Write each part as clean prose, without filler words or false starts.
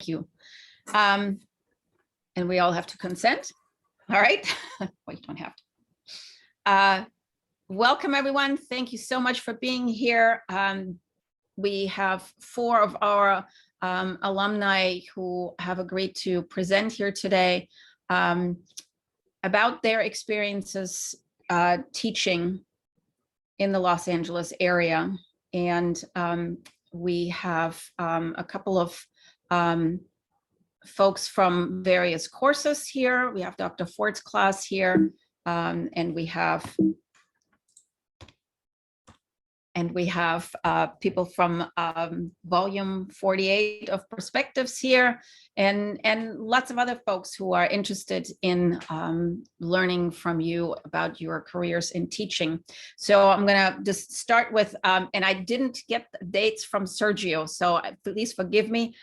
you. And we all have to consent. All right. Well, you don't have to. Welcome, everyone. Thank you so much for being here. We have 4 of our alumni who have agreed to present here today about their experiences teaching in the Los Angeles area. And we have a couple of folks from various courses here. We have Dr. Ford's class here, and we have people from volume 48 of Perspectives here, and lots of other folks who are interested in learning from you about your careers in teaching. So I'm gonna just start with, and I didn't get the dates from Sergio, so please forgive me,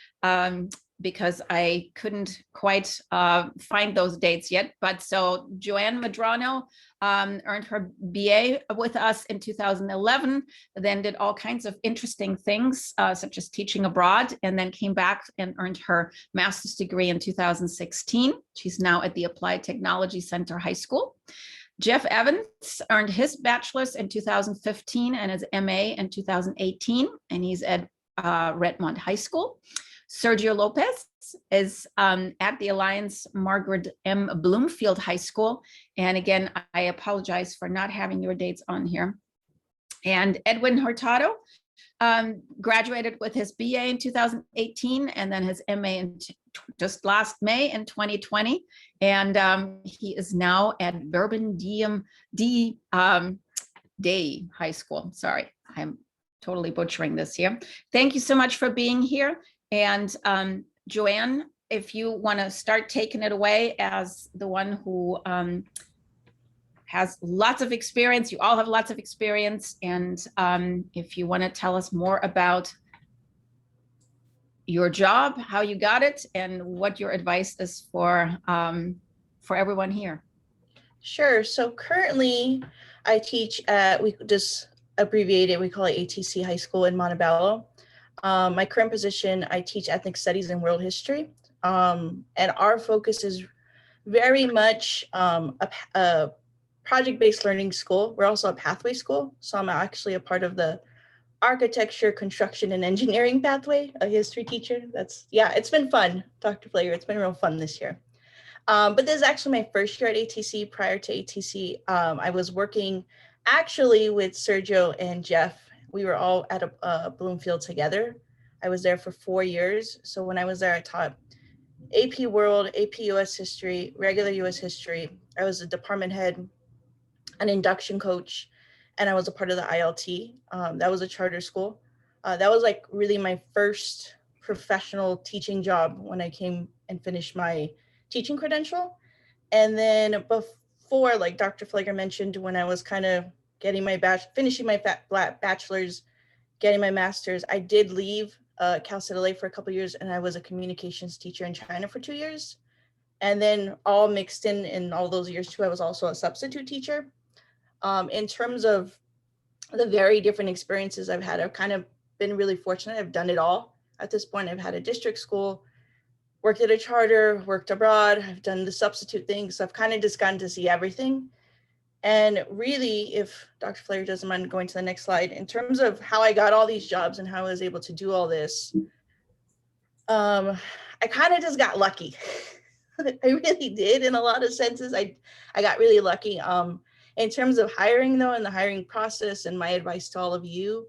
because I couldn't quite find those dates yet. But so Joanne Medrano earned her BA with us in 2011, then did all kinds of interesting things, such as teaching abroad, and then came back and earned her master's degree in 2016. She's now at the Applied Technology Center High School. Jeff Evans earned his bachelor's in 2015 and his MA in 2018, and he's at Redmond High School. Sergio Lopez is at the Alliance Margaret M. Bloomfield High School. And again, I apologize for not having your dates on here. And Edwin Hurtado graduated with his BA in 2018 and then his MA in just last May in 2020. And he is now at Bourbon Day High School. Sorry, I'm totally butchering this here. Thank you so much for being here. And Joanne, if you want to start taking it away as the one who has lots of experience, you all have lots of experience, and if you want to tell us more about your job, how you got it, and what your advice is for everyone here. Sure. So currently, I teach at, we just abbreviate it, we call it ATC High School in Montebello. My current position, I teach ethnic studies and world history, and our focus is very much a project-based learning school. We're also a pathway school, so I'm actually a part of the architecture, construction, and engineering pathway, a history teacher. It's been fun, Dr. Flager. It's been real fun this year. But this is actually my first year at ATC. Prior to ATC, I was working actually with Sergio and Jeff. We were all at a Bloomfield together. I was there for 4 years. So when I was there, I taught AP World, AP US History, regular US History. I was a department head, an induction coach, and I was a part of the ILT. That was a charter school. That was like really my first professional teaching job when I came and finished my teaching credential. And then before, like Dr. Flager mentioned, when I was kind of getting my finishing my bachelor's, getting my master's, I did leave Cal State LA for a couple of years, and I was a communications teacher in China for 2 years. And then all mixed in all those years too, I was also a substitute teacher. In terms of the very different experiences I've had, I've kind of been really fortunate. I've done it all at this point. I've had a district school, worked at a charter, worked abroad. I've done the substitute things. So I've kind of just gotten to see everything. And really, if Dr. Flair doesn't mind going to the next slide, in terms of how I got all these jobs and how I was able to do all this, I kind of just got lucky. I really did in a lot of senses. I got really lucky. In terms of hiring though, and the hiring process, and my advice to all of you,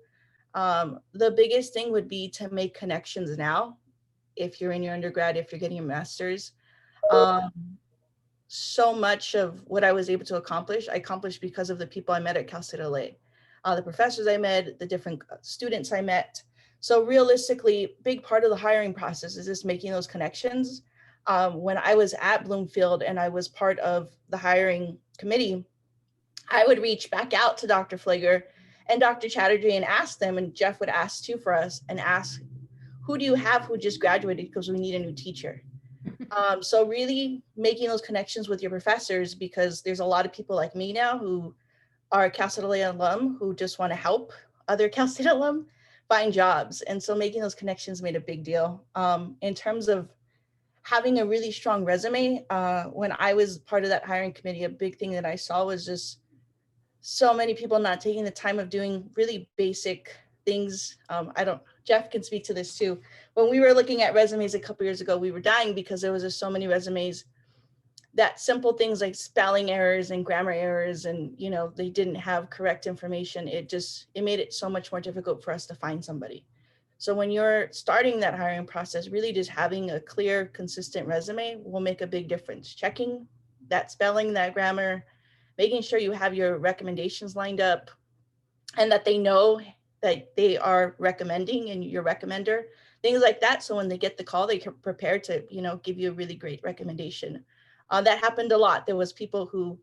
the biggest thing would be to make connections now. If you're in your undergrad, if you're getting a master's, so much of what I was able to accomplish, I accomplished because of the people I met at Cal State LA, the professors I met, the different students I met. So realistically, big part of the hiring process is just making those connections. When I was at Bloomfield and I was part of the hiring committee, I would reach back out to Dr. Flager and Dr. Chatterjee and ask them, and Jeff would ask too for us, and ask, who do you have who just graduated, because we need a new teacher. So really making those connections with your professors, because there's a lot of people like me now who are Cal State LA alum who just want to help other Cal State alum, find jobs. And so making those connections made a big deal. In terms of having a really strong resume, when I was part of that hiring committee, a big thing that I saw was just so many people not taking the time of doing really basic things. Jeff can speak to this too. When we were looking at resumes a couple years ago, we were dying because there was just so many resumes that simple things like spelling errors and grammar errors, and they didn't have correct information. It made it so much more difficult for us to find somebody. So when you're starting that hiring process, really just having a clear, consistent resume will make a big difference. Checking that spelling, that grammar, making sure you have your recommendations lined up and that they know that they are recommending and your recommender, things like that. So when they get the call, they can prepare to, give you a really great recommendation. That happened a lot. There was people who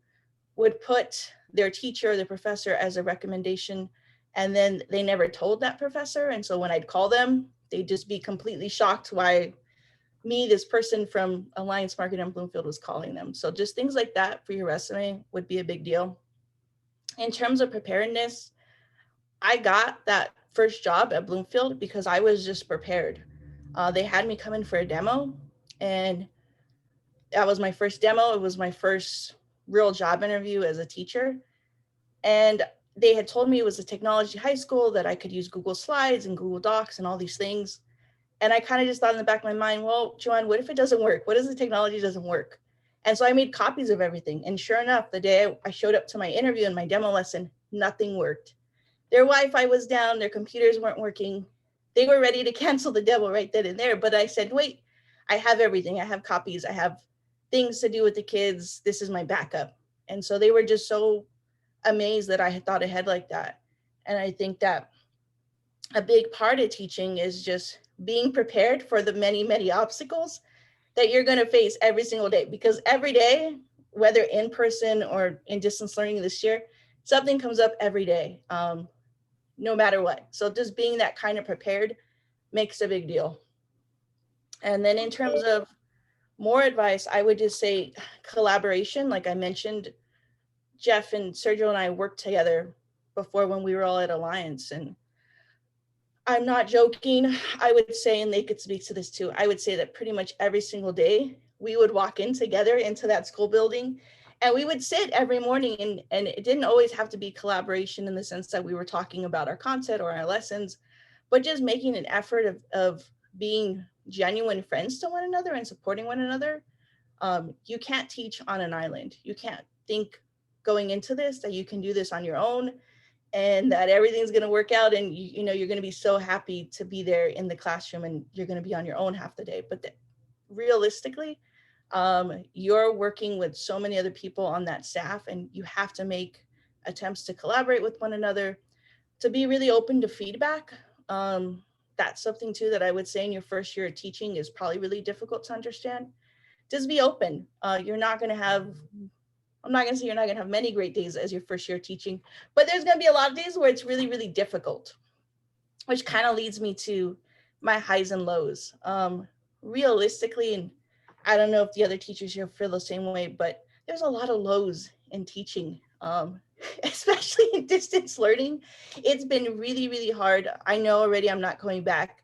would put their teacher, the professor as a recommendation, and then they never told that professor. And so when I'd call them, they'd just be completely shocked why me, this person from Alliance Market in Bloomfield, was calling them. So just things like that for your resume would be a big deal. In terms of preparedness, I got that first job at Bloomfield because I was just prepared. They had me come in for a demo, and that was my first demo. It was my first real job interview as a teacher. And they had told me it was a technology high school, that I could use Google Slides and Google Docs and all these things. And I kind of just thought in the back of my mind, well, Joanne, what if it doesn't work? What if the technology doesn't work? And so I made copies of everything. And sure enough, the day I showed up to my interview and my demo lesson, nothing worked. Their Wi-Fi was down, their computers weren't working. They were ready to cancel the demo right then and there. But I said, wait, I have everything. I have copies. I have things to do with the kids. This is my backup. And so they were just so amazed that I had thought ahead like that. And I think that a big part of teaching is just being prepared for the many, many obstacles that you're going to face every single day, because every day, whether in person or in distance learning this year, something comes up every day, no matter what. So just being that kind of prepared makes a big deal. And then in terms of more advice, I would just say collaboration. Like I mentioned, Jeff and Sergio and I worked together before when we were all at Alliance. And I'm not joking. I would say, and they could speak to this too, I would say that pretty much every single day we would walk in together into that school building, and we would sit every morning, and it didn't always have to be collaboration in the sense that we were talking about our content or our lessons, but just making an effort of being genuine friends to one another and supporting one another. You can't teach on an island. You can't think going into this that you can do this on your own and that everything's going to work out, and you're going to be so happy to be there in the classroom, and you're going to be on your own half the day. But realistically, you're working with so many other people on that staff, and you have to make attempts to collaborate with one another, to be really open to feedback. That's something too that I would say in your first year of teaching is probably really difficult to understand. Just be open. You're not going to have I'm not going to say you're not going to have many great days as your first year teaching, but there's going to be a lot of days where it's really, really difficult, which kind of leads me to my highs and lows. Realistically, and I don't know if the other teachers here feel the same way, but there's a lot of lows in teaching, especially in distance learning. It's been really, really hard. I know already I'm not going back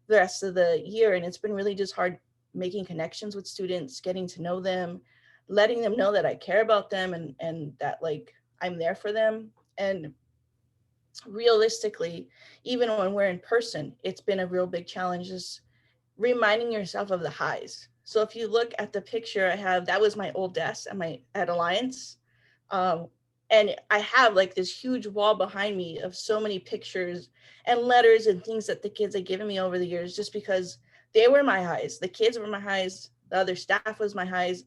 the rest of the year, and it's been really just hard making connections with students, getting to know them, letting them know that I care about them, and that like I'm there for them. And realistically, even when we're in person, it's been a real big challenge, is reminding yourself of the highs. So if you look at the picture I have, that was my old desk at Alliance. And I have like this huge wall behind me of so many pictures and letters and things that the kids had given me over the years, just because they were my highs. The kids were my highs. The other staff was my highs.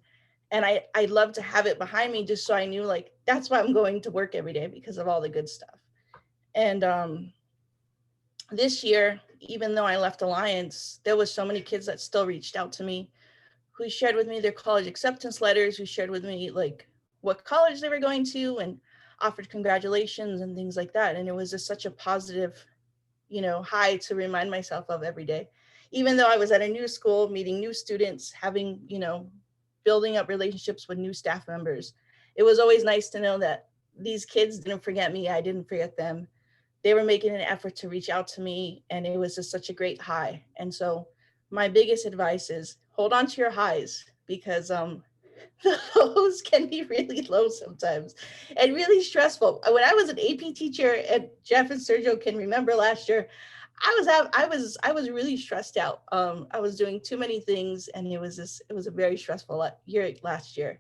And I'd love to have it behind me just so I knew like, that's why I'm going to work every day, because of all the good stuff. And this year, even though I left Alliance, there was so many kids that still reached out to me, who shared with me their college acceptance letters, who shared with me like what college they were going to, and offered congratulations and things like that. And it was just such a positive, high to remind myself of every day. Even though I was at a new school, meeting new students, having, building up relationships with new staff members, it was always nice to know that these kids didn't forget me. I didn't forget them. they were making an effort to reach out to me, and it was just such a great high. And so my biggest advice is hold on to your highs, because the lows can be really low sometimes and really stressful. When I was an AP teacher, and Jeff and Sergio can remember last year, I was really stressed out. I was doing too many things, and it was a very stressful year last year.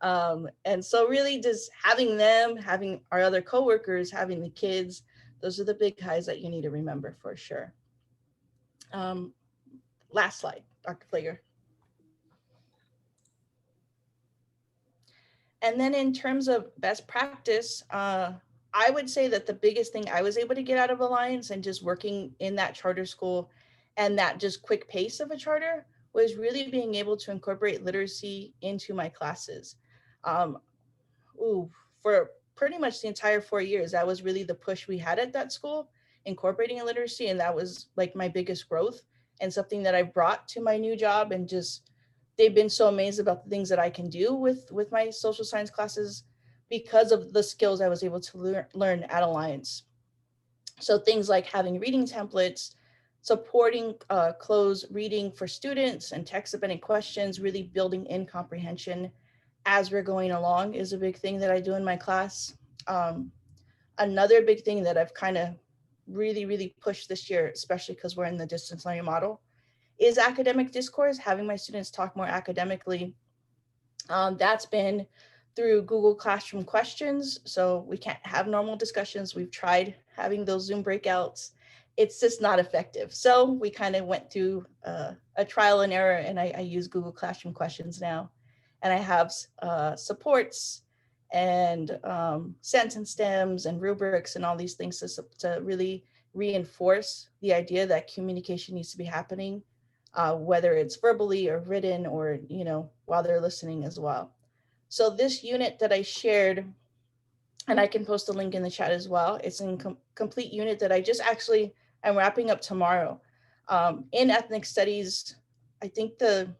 And so really just having them, having our other coworkers, having the kids, those are the big highs that you need to remember for sure. Last slide, Dr. Flager. And then in terms of best practice, I would say that the biggest thing I was able to get out of Alliance and just working in that charter school and that just quick pace of a charter was really being able to incorporate literacy into my classes. For pretty much the entire 4 years, that was really the push we had at that school, incorporating literacy. And that was like my biggest growth and something that I brought to my new job. And just, they've been so amazed about the things that I can do with my social science classes because of the skills I was able to learn at Alliance. So things like having reading templates, supporting closed reading for students and text up any questions, really building in comprehension as we're going along is a big thing that I do in my class. Another big thing that I've kind of really pushed this year, especially because we're in the distance learning model, is academic discourse, having my students talk more academically. That's been through Google Classroom questions. So we can't have normal discussions. We've tried having those Zoom breakouts. It's just not effective. So we kind of went through a trial and error, and I use Google Classroom questions now. And I have supports and sentence stems and rubrics and all these things to really reinforce the idea that communication needs to be happening, whether it's verbally or written or, while they're listening as well. So this unit that I shared, and I can post a link in the chat as well, it's a complete unit that I'm wrapping up tomorrow. In ethnic studies, I think the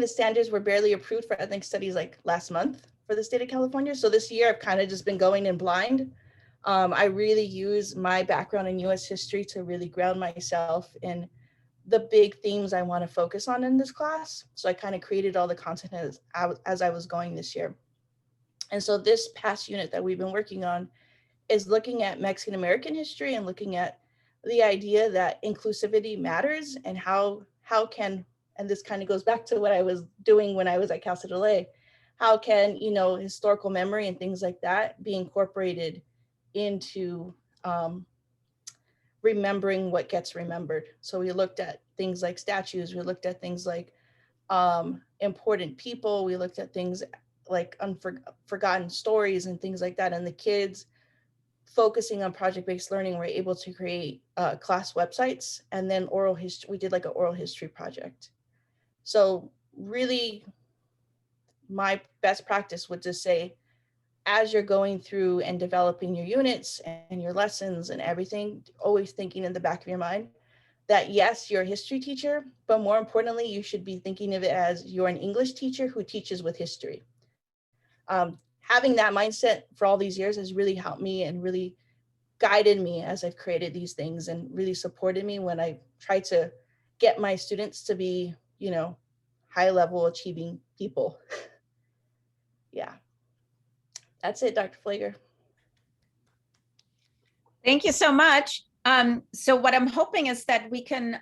standards were barely approved for ethnic studies like last month for the state of California. So this year I've kind of just been going in blind. I really use my background in US history to really ground myself in the big themes I want to focus on in this class. So I kind of created all the content as I was going this year. And so this past unit that we've been working on is looking at Mexican American history and looking at the idea that inclusivity matters and how can, and this kind of goes back to what I was doing when I was at Cal State LA, how can, historical memory and things like that be incorporated into remembering what gets remembered. So we looked at things like statues, we looked at things like important people, we looked at things like forgotten stories and things like that. And the kids, focusing on project-based learning, were able to create class websites, and then oral history. We did like an oral history project. So really, my best practice would just say, as you're going through and developing your units and your lessons and everything, always thinking in the back of your mind that yes, you're a history teacher, but more importantly, you should be thinking of it as you're an English teacher who teaches with history. Having that mindset for all these years has really helped me and really guided me as I've created these things, and really supported me when I try to get my students to be, high level achieving people. Yeah. That's it, Dr. Flager. Thank you so much. So what I'm hoping is that we can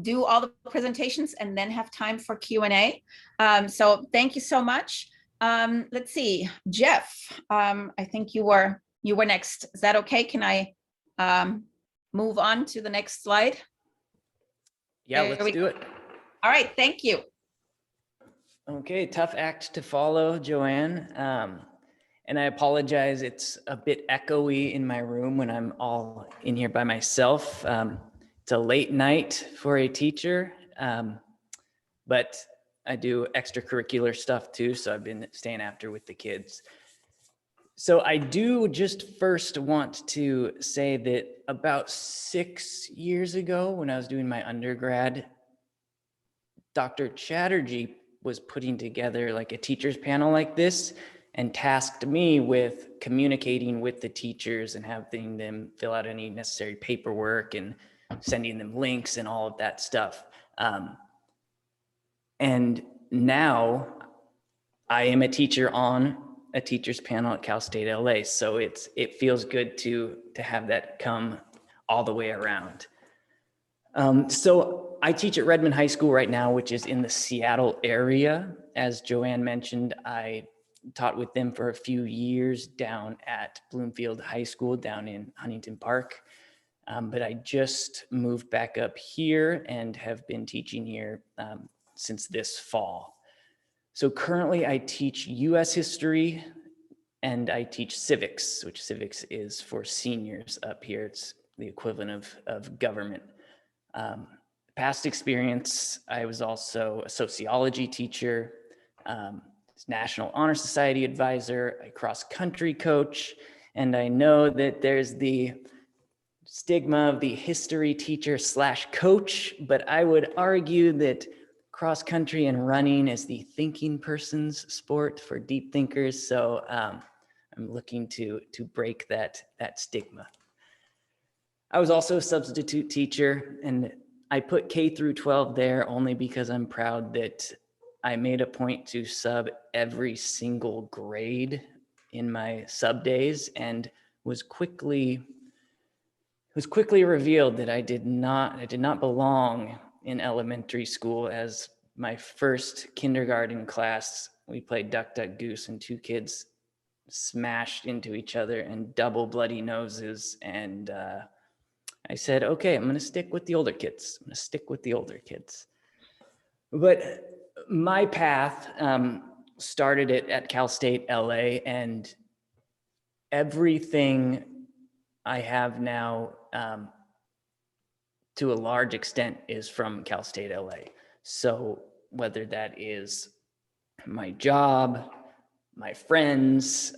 do all the presentations and then have time for Q&A. So thank you so much. Let's see, Jeff, I think you were next. Is that okay? Can I move on to the next slide? Yeah, let's do it. All right, thank you. Okay, tough act to follow, Joanne. And I apologize, it's a bit echoey in my room when I'm all in here by myself. It's a late night for a teacher, but I do extracurricular stuff too, so I've been staying after with the kids. So I do just first want to say that about 6 years ago, when I was doing my undergrad, Dr. Chatterjee was putting together like a teacher's panel like this, and tasked me with communicating with the teachers and having them fill out any necessary paperwork and sending them links and all of that stuff. And now I am a teacher on a teachers panel at Cal State LA. So it feels good to have that come all the way around. So I teach at Redmond High School right now, which is in the Seattle area. As Joanne mentioned, I taught with them for a few years down at Bloomfield High School down in Huntington Park. But I just moved back up here and have been teaching here since this fall. So currently I teach US history and I teach civics, which civics is for seniors up here. It's the equivalent of government. Past experience, I was also a sociology teacher, National Honor Society advisor, a cross-country coach, and I know that there's the stigma of the history teacher / coach, but I would argue that cross-country and running is the thinking person's sport for deep thinkers, so I'm looking to break that stigma. I was also a substitute teacher, and I put K through 12 there only because I'm proud that I made a point to sub every single grade in my sub days, and was quickly revealed that I did not belong in elementary school. As my first kindergarten class, we played Duck, Duck, Goose, and 2 kids smashed into each other and double bloody noses, and I said, okay, I'm going to stick with the older kids. But my path started at Cal State LA, and everything I have now, to a large extent, is from Cal State LA. So whether that is my job, my friends,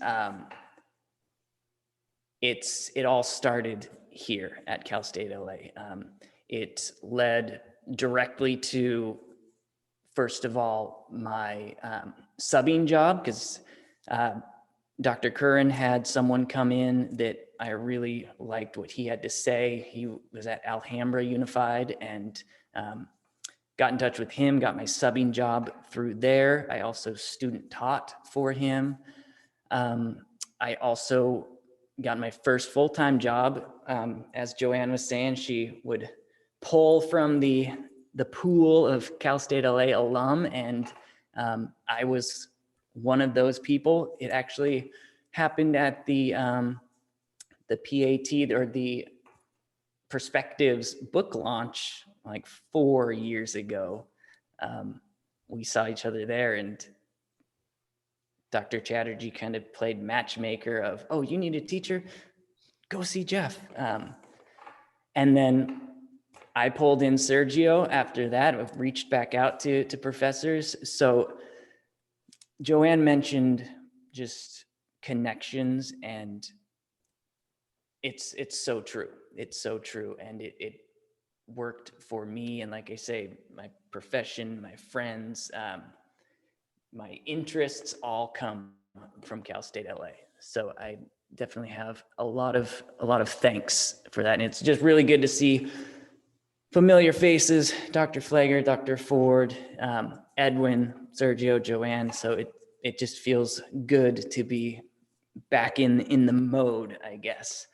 it all started here at Cal State LA. It led directly to, first of all, my subbing job, because Dr. Curran had someone come in that I really liked what he had to say. He was at Alhambra Unified, and got in touch with him, got my subbing job through there. I also student taught for him. I also got my first full-time job. As Joanne was saying, she would pull from the pool of Cal State LA alum, and I was one of those people. It actually happened at the PAT, or the Perspectives book launch, like 4 years ago. We saw each other there, and Dr. Chatterjee kind of played matchmaker of, oh, you need a teacher? Go see Jeff. And then I pulled in Sergio after that. I've reached back out to professors. So Joanne mentioned just connections, and it's so true. It's so true. And it worked for me. And like I say, my profession, my friends, my interests all come from Cal State LA. So I definitely have a lot of thanks for that. And it's just really good to see familiar faces, Dr. Flager, Dr. Ford, Edwin, Sergio, Joanne. So it just feels good to be back in the mode, I guess.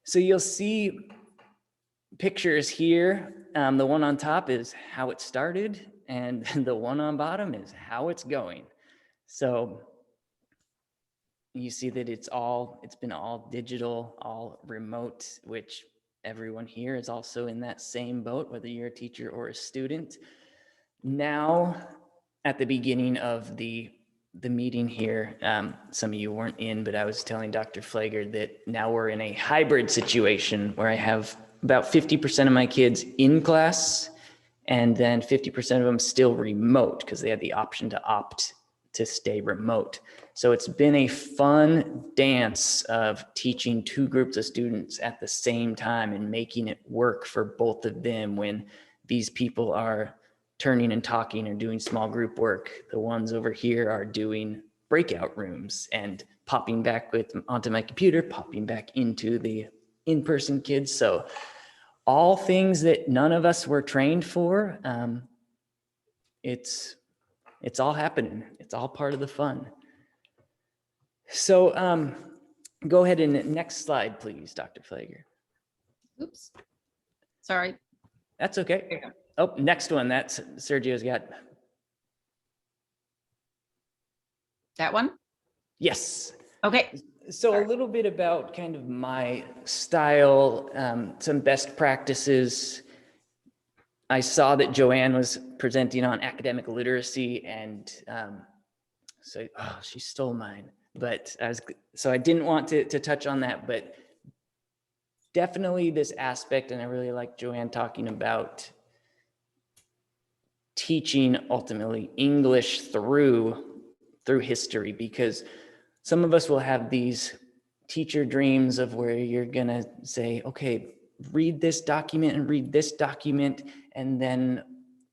So you'll see pictures here. The one on top is how it started, and the one on bottom is how it's going. So you see that it's been all digital, all remote, which everyone here is also in that same boat, whether you're a teacher or a student. Now, at the beginning of the meeting here, some of you weren't in, but I was telling Dr. Flager that now we're in a hybrid situation where I have about 50% of my kids in class, and then 50% of them still remote because they had the option to opt to stay remote. So it's been a fun dance of teaching 2 groups of students at the same time and making it work for both of them when these people are turning and talking or doing small group work. The ones over here are doing breakout rooms and popping back onto my computer, popping back into the in-person kids. So all things that none of us were trained for. It's all happening. It's all part of the fun. So go ahead and next slide, please, Dr. Flager. Oops. Sorry. That's okay. Oh, next one. That's Sergio's got. That one? Yes. Okay. So a little bit about kind of my style, some best practices. I saw that Joanne was presenting on academic literacy, and so she stole mine. But I didn't want to touch on that, but definitely this aspect, and I really like Joanne talking about teaching ultimately English through history, because some of us will have these teacher dreams of where you're gonna say, okay, read this document and read this document, and then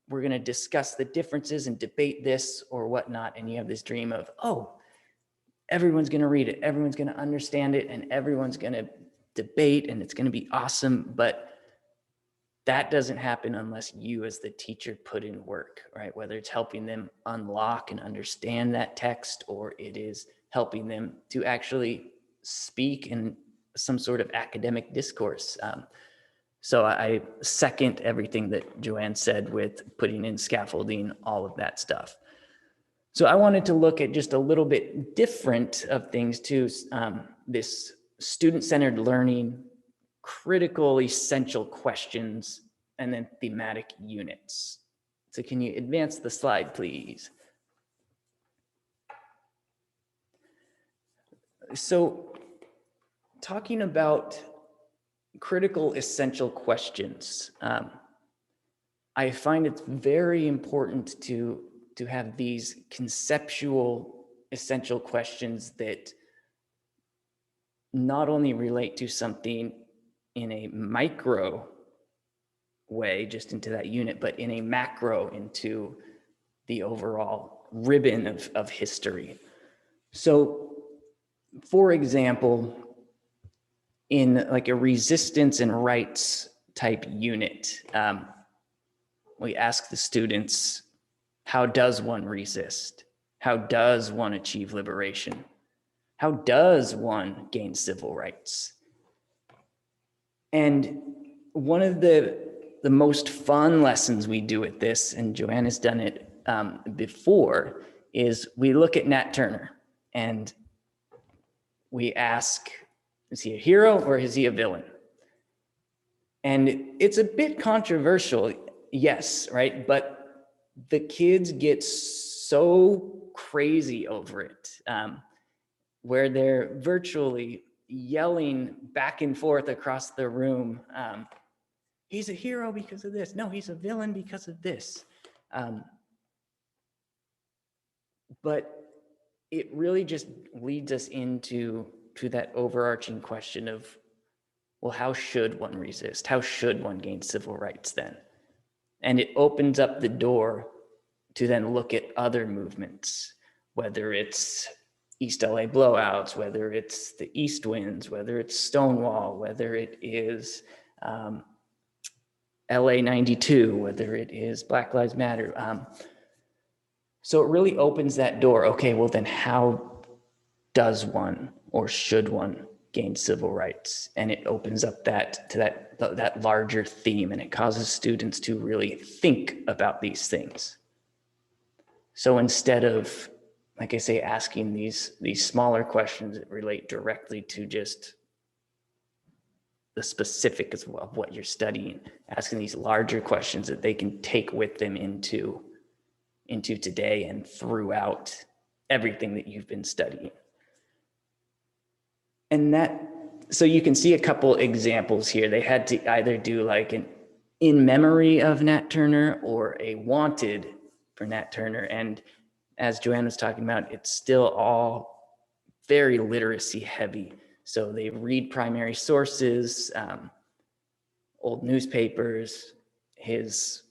we're gonna discuss the differences and debate this or whatnot. And you have this dream of, oh, everyone's gonna read it, everyone's gonna understand it, and everyone's gonna debate, and it's gonna be awesome. But that doesn't happen unless you as the teacher put in work, right? Whether it's helping them unlock and understand that text, or it is helping them to actually speak in some sort of academic discourse. So I second everything that Joanne said with putting in scaffolding, all of that stuff. So I wanted to look at just a little bit different of things too. This student-centered learning, critical, essential questions, and then thematic units. So can you advance the slide, please? So talking about critical, essential questions, I find it's very important to have these conceptual, essential questions that not only relate to something in a micro way, just into that unit, but in a macro into the overall ribbon of history. So, for example, in like a resistance and rights type unit, we ask the students, how does one resist? How does one achieve liberation? How does one gain civil rights? And one of the most fun lessons we do at this, and Joanne has done it before, is we look at Nat Turner and we ask, is he a hero or is he a villain? And it's a bit controversial, yes, right? But the kids get so crazy over it, where they're virtually yelling back and forth across the room. He's a hero because of this. No, he's a villain because of this. But it really just leads us into that overarching question of, well, how should one resist? How should one gain civil rights then? And it opens up the door to then look at other movements, whether it's East LA blowouts, whether it's the East Winds, whether it's Stonewall, whether it is LA 92, whether it is Black Lives Matter. So it really opens that door. Okay, well then how does one or should one gain civil rights? And it opens up that larger theme, and it causes students to really think about these things. So instead of, like I say, asking these smaller questions that relate directly to just the specifics of what you're studying, asking these larger questions that they can take with them into today and throughout everything that you've been studying. And so you can see a couple examples here. They had to either do like an in memory of Nat Turner or a wanted for Nat Turner. And as Joanne was talking about, it's still all very literacy heavy. So they read primary sources, old newspapers, his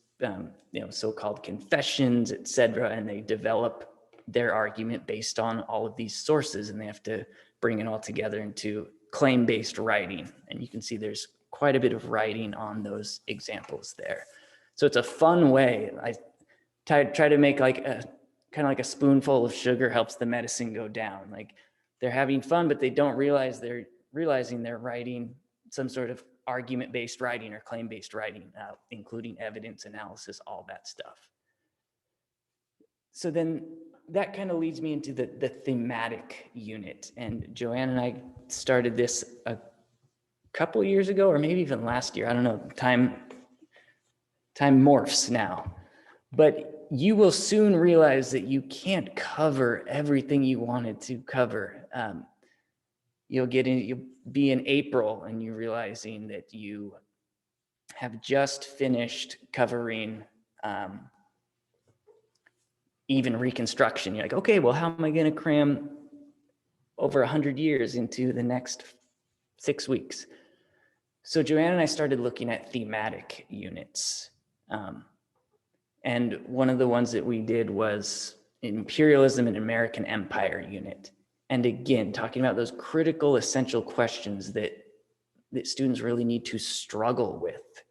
so-called confessions, etc., and they develop their argument based on all of these sources, and they have to bring it all together into claim-based writing. And you can see there's quite a bit of writing on those examples there. So it's a fun way. I try to make like a kind of like a spoonful of sugar helps the medicine go down. Like they're having fun, but they don't realize they're writing some sort of argument-based writing or claim-based writing, including evidence analysis, all that stuff. So then that kind of leads me into the thematic unit. And Joanne and I started this a couple years ago, or maybe even last year. I don't know, time morphs now. But you will soon realize that you can't cover everything you wanted to cover. You'll be in April and you're realizing that you have just finished covering even Reconstruction. You're like, okay, well, how am I going to cram over 100 years into the next 6 weeks? So Joanne and I started looking at thematic units. And one of the ones that we did was Imperialism and American Empire unit. And again, talking about those critical, essential questions that students really need to struggle with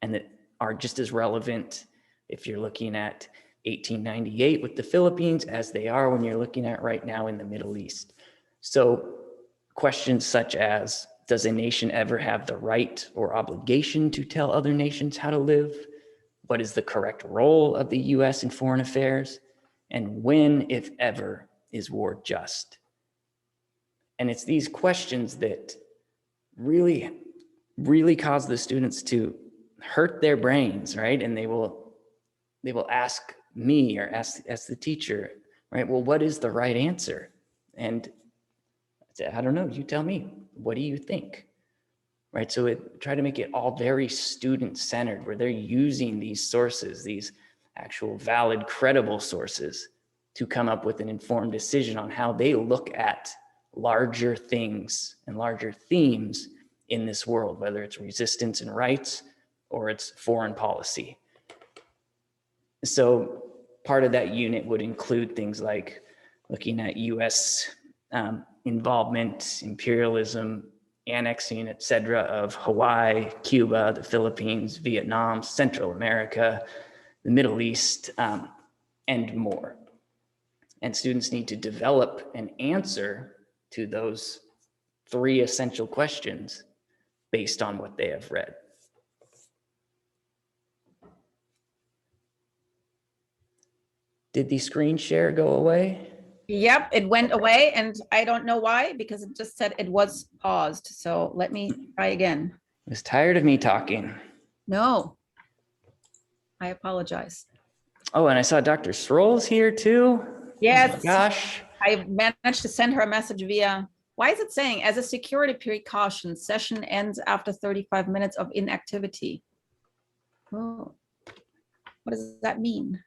and that are just as relevant if you're looking at 1898 with the Philippines as they are when you're looking at right now in the Middle East. So questions such as, does a nation ever have the right or obligation to tell other nations how to live? What is the correct role of the US in foreign affairs? And when, if ever, is war just? And it's these questions that really, really cause the students to hurt their brains, right? And they will ask me or ask the teacher, right? Well, what is the right answer? And I said, I don't know, you tell me. What do you think? Right, so try to make it all very student-centered, where they're using these sources, these actual valid, credible sources, to come up with an informed decision on how they look at larger things and larger themes in this world, whether it's resistance and rights or it's foreign policy. So part of that unit would include things like looking at US involvement, imperialism, annexing, et cetera, of Hawaii, Cuba, the Philippines, Vietnam, Central America, the Middle East, and more. And students need to develop an answer to those 3 essential questions based on what they have read. Did the screen share go away? Yep, it went away and I don't know why, because it just said it was paused. So let me try again. I was tired of me talking. No, I apologize. Oh, and I saw Dr. Sroll's here too. Yes. Oh my gosh. I managed to send her a message via, why is it saying, as a security precaution, session ends after 35 minutes of inactivity? Oh, what does that mean?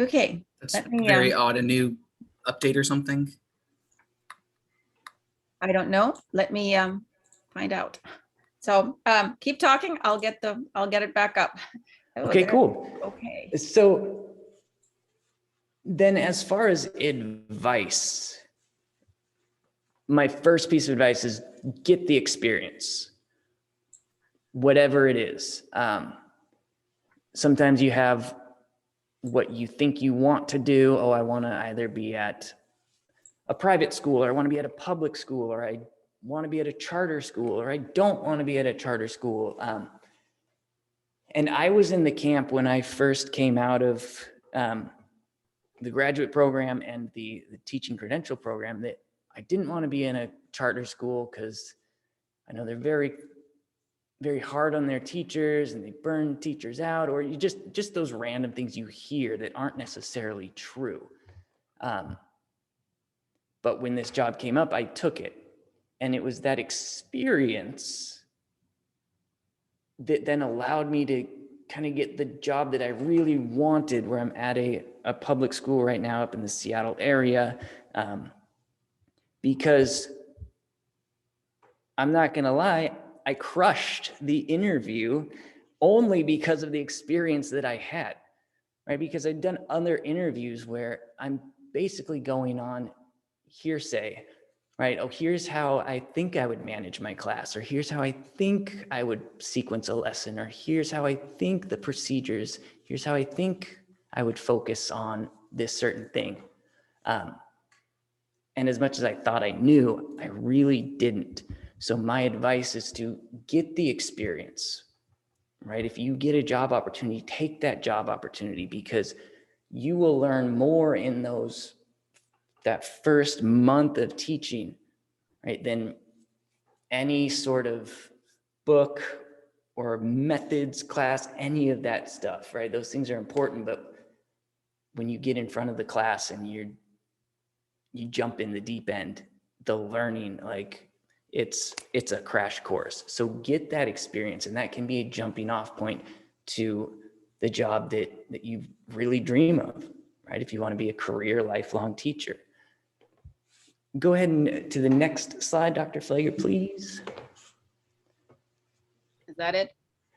Okay. That's very odd. A new update or something? I don't know. Let me find out. So keep talking. I'll get it back up. Oh, Okay, cool. Okay. So then as far as advice, my first piece of advice is get the experience, whatever it is. Sometimes you have what you think you want to do. Oh, I want to either be at a private school, or I want to be at a public school, or I want to be at a charter school, or I don't want to be at a charter school. And I was in the camp when I first came out of the graduate program and the teaching credential program that I didn't want to be in a charter school because I know they're very, very hard on their teachers and they burn teachers out, or you just those random things you hear that aren't necessarily true. But when this job came up, I took it. And it was that experience that then allowed me to kind of get the job that I really wanted, where I'm at a public school right now up in the Seattle area. Because I'm not going to lie, I crushed the interview only because of the experience that I had. right? Because I've done other interviews where I'm basically going on hearsay, right? Oh, here's how I think I would manage my class, or here's how I think I would sequence a lesson, or here's how I think the procedures, here's how I think I would focus on this certain thing. And as much as I thought I knew, I really didn't. So my advice is to get the experience, right? If you get a job opportunity, take that job opportunity, because you will learn more in that first month of teaching, right, than any sort of book or methods class, any of that stuff, right? Those things are important, but when you get in front of the class and you jump in the deep end, the learning, like it's a crash course. So get that experience, and that can be a jumping off point to the job that you really dream of, right? If you want to be a career lifelong teacher. Go ahead and to the next slide, Dr. Flager, please. Is that it?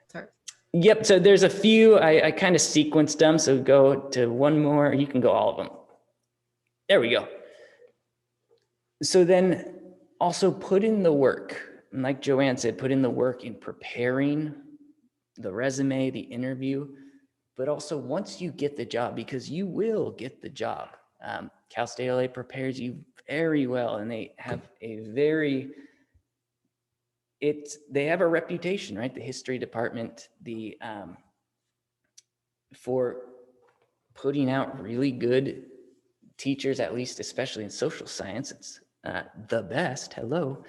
Sorry. Yep, so there's a few, I kind of sequenced them, so go to one more, you can go all of them. There we go. So then also put in the work, and like Joanne said, put in the work in preparing the resume, the interview, but also once you get the job, because you will get the job. Cal State LA prepares you very well, and they have they have a reputation, right? The history department, for putting out really good teachers, at least especially in social science. It's the best, hello.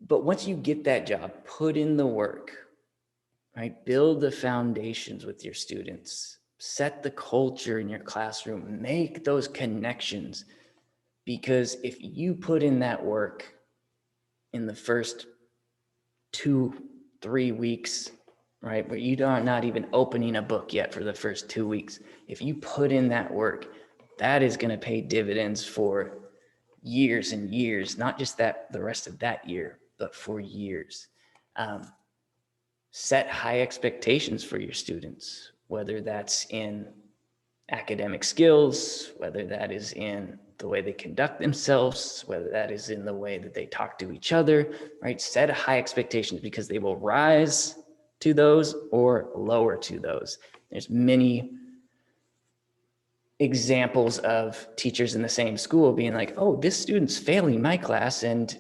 But once you get that job, put in the work, right? Build the foundations with your students, set the culture in your classroom, make those connections. Because if you put in that work in the first 2-3 weeks, right, where you are not even opening a book yet for the first 2 weeks, if you put in that work, that is going to pay dividends for years and years, not just the rest of that year, but for years. Set high expectations for your students, whether that's in academic skills, whether that is in the way they conduct themselves, whether that is in the way that they talk to each other, right? Set high expectations, because they will rise to those or lower to those. There's many examples of teachers in the same school being like, oh, this student's failing my class and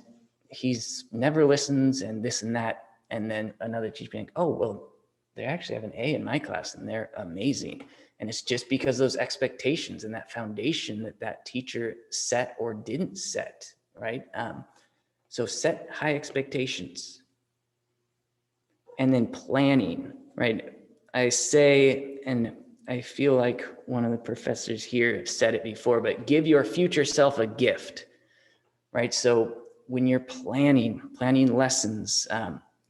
he's never listens and this and that. And then another teacher being like, oh, well, they actually have an A in my class and they're amazing. And it's just because those expectations and that foundation that teacher set or didn't set, right? So set high expectations. And then planning, right? I say, and I feel like one of the professors here said it before, but give your future self a gift, right? So when you're planning lessons,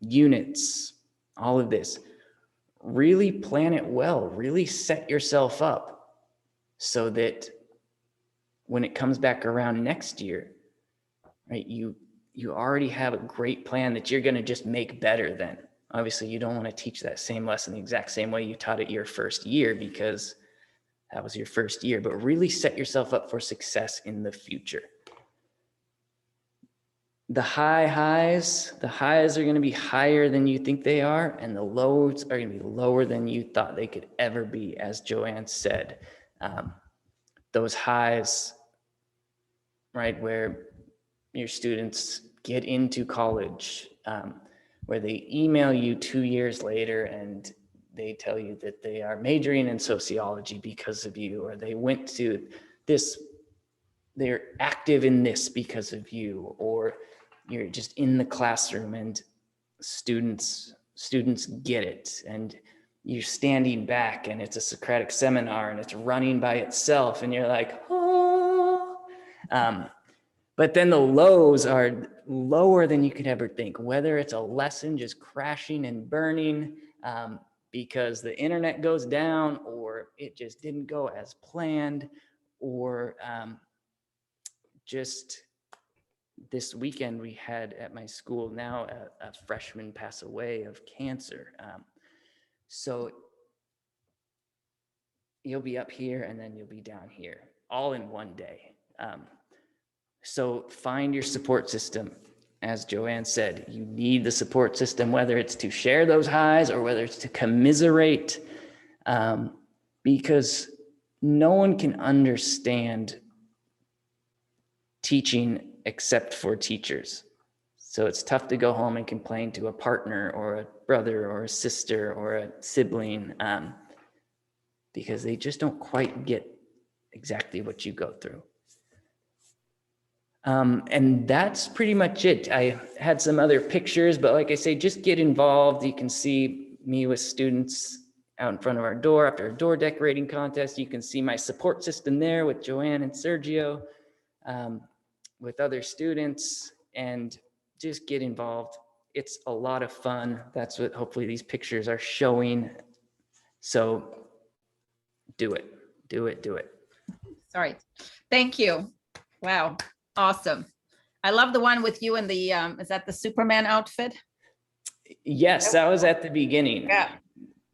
units, all of this, really plan it well, really set yourself up so that when it comes back around next year, right, you already have a great plan that you're going to just make better then. Obviously, you don't want to teach that same lesson the exact same way you taught it your first year, because that was your first year, but really set yourself up for success in the future. The highs are going to be higher than you think they are, and the lows are going to be lower than you thought they could ever be, as Joanne said. Those highs, right, where your students get into college, where they email you 2 years later and they tell you that they are majoring in sociology because of you, or they went to this, they're active in this because of you, or you're just in the classroom and students get it, and you're standing back and it's a Socratic seminar and it's running by itself and you're like, oh. But then the lows are lower than you could ever think, whether it's a lesson just crashing and burning because the internet goes down, or it just didn't go as planned, or just this weekend we had at my school now a freshman pass away of cancer. So you'll be up here and then you'll be down here, all in one day. So find your support system. As Joanne said, you need the support system, whether it's to share those highs or whether it's to commiserate, because no one can understand teaching except for teachers. So it's tough to go home and complain to a partner or a brother or a sister or a sibling, because they just don't quite get exactly what you go through. And that's pretty much it. I had some other pictures, but like I say, just get involved. You can see me with students out in front of our door after a door decorating contest. You can see my support system there with Joanne and Sergio, with other students, and just get involved. It's a lot of fun. That's what hopefully these pictures are showing. So do it, do it, do it. Sorry. Thank you. Wow. Awesome. I love the one with you in the, is that the Superman outfit? Yes, that was at the beginning. Yeah.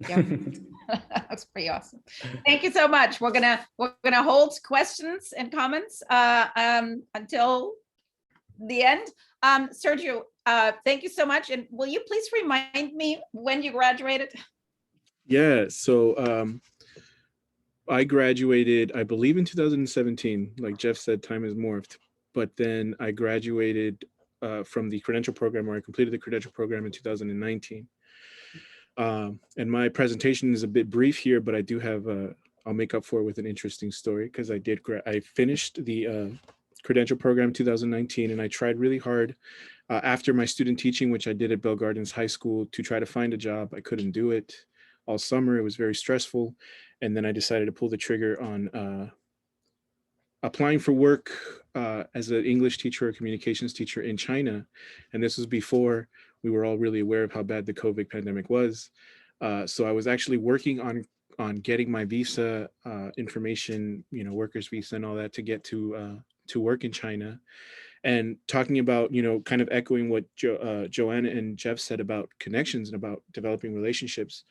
Yep. That's pretty awesome. Thank you so much. We're gonna hold questions and comments until the end. Sergio, thank you so much. And will you please remind me when you graduated? Yeah, so I graduated, I believe in 2017. Like Jeff said, time has morphed. But then I graduated from the credential program, or I completed the credential program in 2019. And my presentation is a bit brief here, but I do have, I'll make up for it with an interesting story, because I finished the credential program in 2019, and I tried really hard after my student teaching, which I did at Bell Gardens High School, to try to find a job. I couldn't do it all summer. It was very stressful. And then I decided to pull the trigger on applying for work as an English teacher or communications teacher in China. And this was before we were all really aware of how bad the COVID pandemic was. So I was actually working on getting my visa information, workers visa and all that, to get to work in China. And talking about, kind of echoing what Joanna and Jeff said about connections and about developing relationships.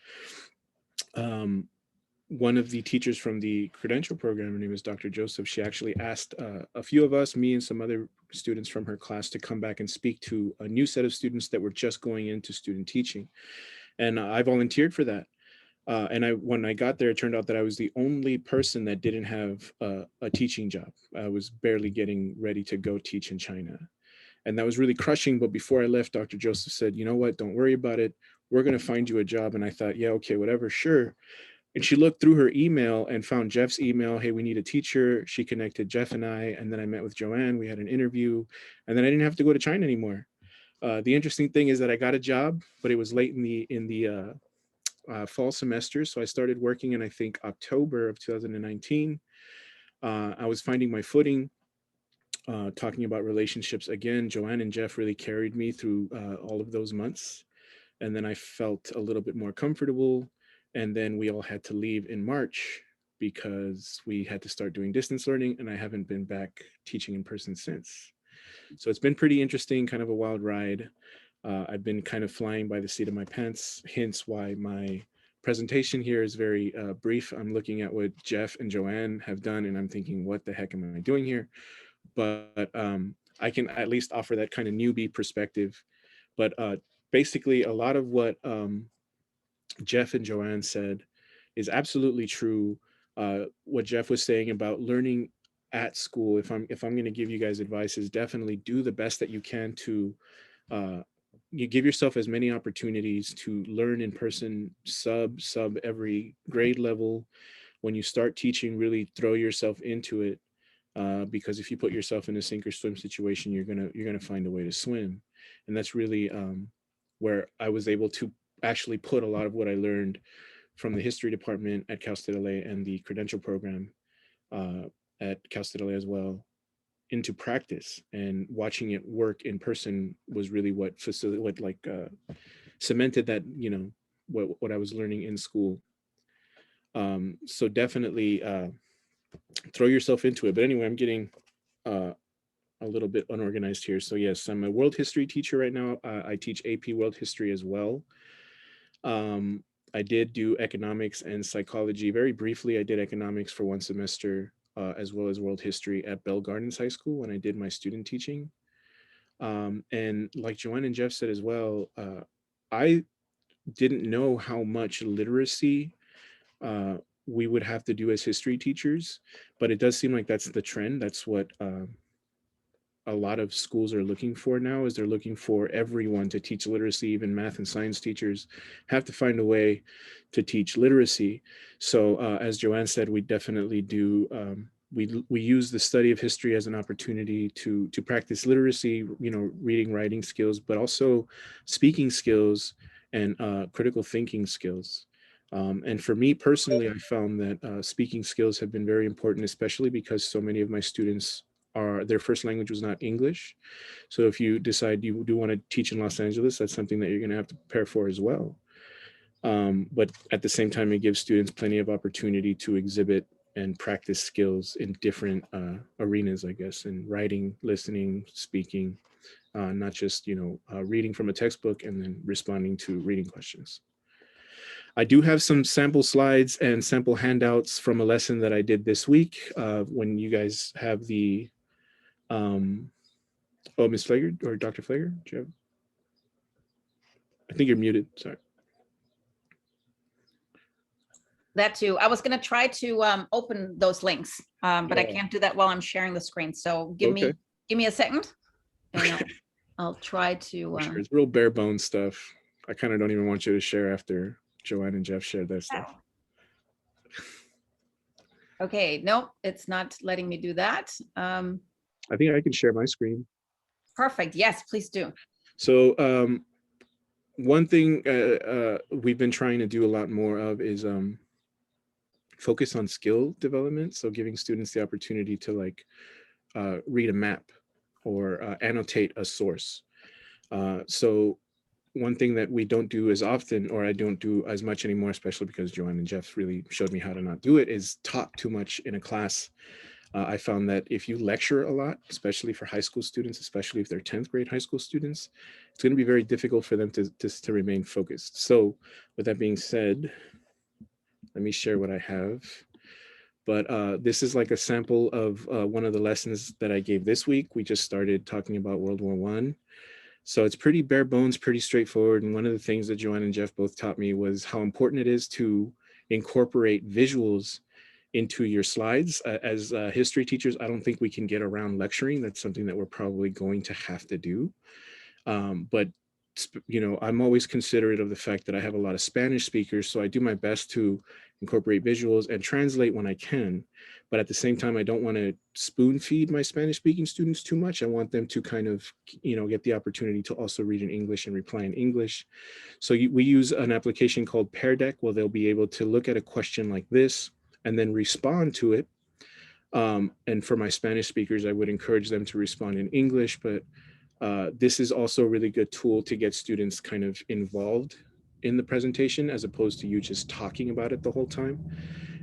One of the teachers from the credential program, her name is Dr. Joseph, she actually asked a few of us, me and some other students from her class, to come back and speak to a new set of students that were just going into student teaching. And I volunteered for that. And when I got there, it turned out that I was the only person that didn't have a teaching job. I was barely getting ready to go teach in China. And that was really crushing. But before I left, Dr. Joseph said, you know what, don't worry about it. We're going to find you a job. And I thought, yeah, okay, whatever, sure. And she looked through her email and found Jeff's email. Hey, we need a teacher. She connected Jeff and I, and then I met with Joanne. We had an interview, and then I didn't have to go to China anymore. The interesting thing is that I got a job, but it was late in the fall semester. So I started working in, I think, October of 2019. I was finding my footing, talking about relationships. Again, Joanne and Jeff really carried me through all of those months. And then I felt a little bit more comfortable. And then we all had to leave in March because we had to start doing distance learning, and I haven't been back teaching in person since. So it's been pretty interesting, kind of a wild ride. I've been kind of flying by the seat of my pants, hence why my presentation here is very brief. I'm looking at what Jeff and Joanne have done, and I'm thinking, what the heck am I doing here? But I can at least offer that kind of newbie perspective. But basically, a lot of what Jeff and Joanne said is absolutely true. What Jeff was saying about learning at school, if I'm going to give you guys advice, is definitely do the best that you can to you give yourself as many opportunities to learn in person, sub every grade level. When you start teaching, really throw yourself into it, because if you put yourself in a sink or swim situation, you're gonna find a way to swim. And that's really where I was able to actually put a lot of what I learned from the history department at Cal State LA and the credential program at Cal State LA as well into practice. And watching it work in person was really what cemented that, what I was learning in school. So definitely throw yourself into it. But anyway, I'm getting a little bit unorganized here. So yes, I'm a world history teacher right now. I teach AP World History as well. I did do economics and psychology. Very briefly, I did economics for one semester, as well as world history at Bell Gardens High School when I did my student teaching. And like Joanne and Jeff said as well, I didn't know how much literacy we would have to do as history teachers, but it does seem like that's the trend. That's what a lot of schools are looking for now, is they're looking for everyone to teach literacy. Even math and science teachers have to find a way to teach literacy. So as Joanne said, we definitely do. We use the study of history as an opportunity to practice literacy, reading, writing skills, but also speaking skills and critical thinking skills. And for me personally, I found that speaking skills have been very important, especially because so many of my students their first language was not English. So if you decide you do want to teach in Los Angeles, that's something that you're going to have to prepare for as well. But at the same time, it gives students plenty of opportunity to exhibit and practice skills in different arenas, I guess, in writing, listening, speaking, not just, reading from a textbook and then responding to reading questions. I do have some sample slides and sample handouts from a lesson that I did this week. When you guys have the Ms. Flager or Dr. Flager, do you have? I think you're muted, sorry. That too. I was going to try to open those links, but I can't do that while I'm sharing the screen. So give me a second, and I'll try to. Sure. It's real bare bones stuff. I kind of don't even want you to share after Joanne and Jeff shared that stuff. Okay, nope, it's not letting me do that. I think I can share my screen. Perfect. Yes, please do. So one thing we've been trying to do a lot more of is focus on skill development. So giving students the opportunity to read a map or annotate a source. So one thing that we don't do as often, or I don't do as much anymore, especially because Joanne and Jeff really showed me how to not do it, is talk too much in a class. I found that if you lecture a lot, especially for high school students, especially if they're 10th grade high school students, it's going to be very difficult for them to remain focused. So with that being said, let me share what I have. But this is like a sample of one of the lessons that I gave this week. We just started talking about World War I. So it's pretty bare bones, pretty straightforward. And one of the things that Joanne and Jeff both taught me was how important it is to incorporate visuals into your slides. As history teachers, I don't think we can get around lecturing. That's something that we're probably going to have to do. But I'm always considerate of the fact that I have a lot of Spanish speakers, so I do my best to incorporate visuals and translate when I can. But at the same time, I don't want to spoon feed my Spanish speaking students too much. I want them to kind of, get the opportunity to also read in English and reply in English. So we use an application called Pear Deck, where they'll be able to look at a question like this and then respond to it. And for my Spanish speakers, I would encourage them to respond in English, but this is also a really good tool to get students kind of involved in the presentation, as opposed to you just talking about it the whole time.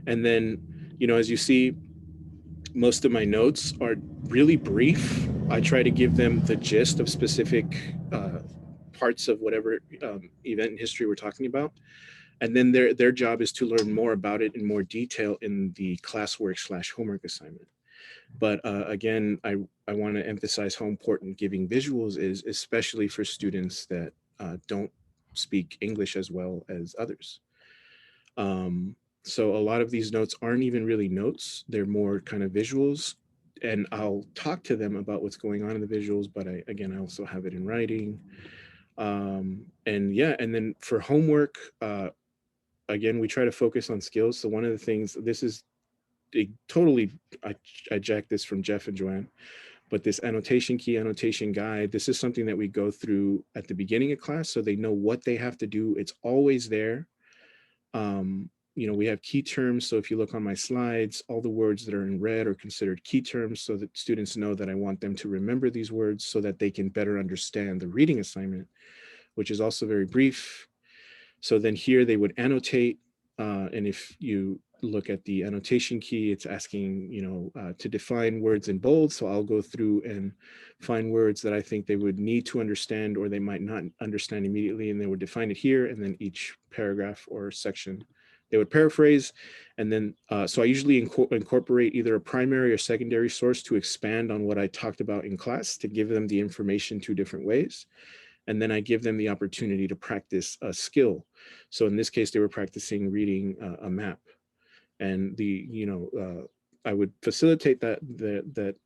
And then, as you see, most of my notes are really brief. I try to give them the gist of specific parts of whatever event in history we're talking about. And then their job is to learn more about it in more detail in the classwork/homework assignment. But again, I want to emphasize how important giving visuals is, especially for students that don't speak English as well as others. So a lot of these notes aren't even really notes. They're more kind of visuals. And I'll talk to them about what's going on in the visuals, but I also have it in writing. And then for homework, again, we try to focus on skills. So one of the things, this is I jacked this from Jeff and Joanne, but this annotation key, annotation guide, this is something that we go through at the beginning of class so they know what they have to do. It's always there. We have key terms. So if you look on my slides, all the words that are in red are considered key terms, so that students know that I want them to remember these words so that they can better understand the reading assignment, which is also very brief. So then here they would annotate. And if you look at the annotation key. It's asking, to define words in bold. So I'll go through and find words that I think they would need to understand or they might not understand immediately, and they would define it here. And then each paragraph or section, they would paraphrase. And then, so I usually incorporate either a primary or secondary source to expand on what I talked about in class, to give them the information 2 different ways. And then I give them the opportunity to practice a skill. So in this case, they were practicing reading a map. And I would facilitate that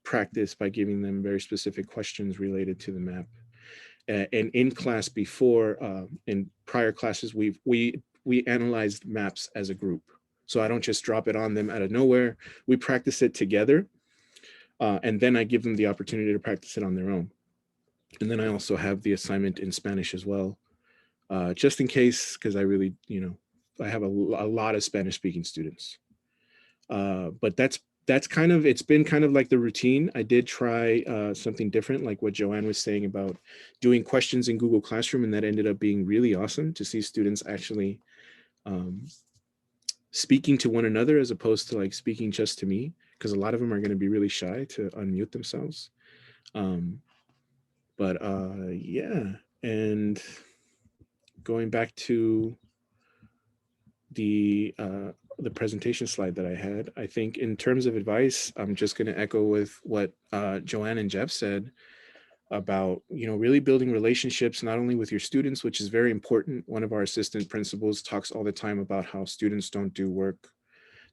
practice by giving them very specific questions related to the map. And in class before, in prior classes, we analyzed maps as a group. So I don't just drop it on them out of nowhere. We practice it together. And then I give them the opportunity to practice it on their own. And then I also have the assignment in Spanish as well, just in case, because I really, I have a lot of Spanish speaking students. But that's kind of, it's been kind of like the routine. I did try something different, like what Joanne was saying about doing questions in Google Classroom, and that ended up being really awesome to see students actually speaking to one another as opposed to like speaking just to me, because a lot of them are going to be really shy to unmute themselves. But yeah, and going back to the presentation slide that I had, I think in terms of advice, I'm just going to echo with what Joanne and Jeff said about, really building relationships, not only with your students, which is very important. One of our assistant principals talks all the time about how students don't do work.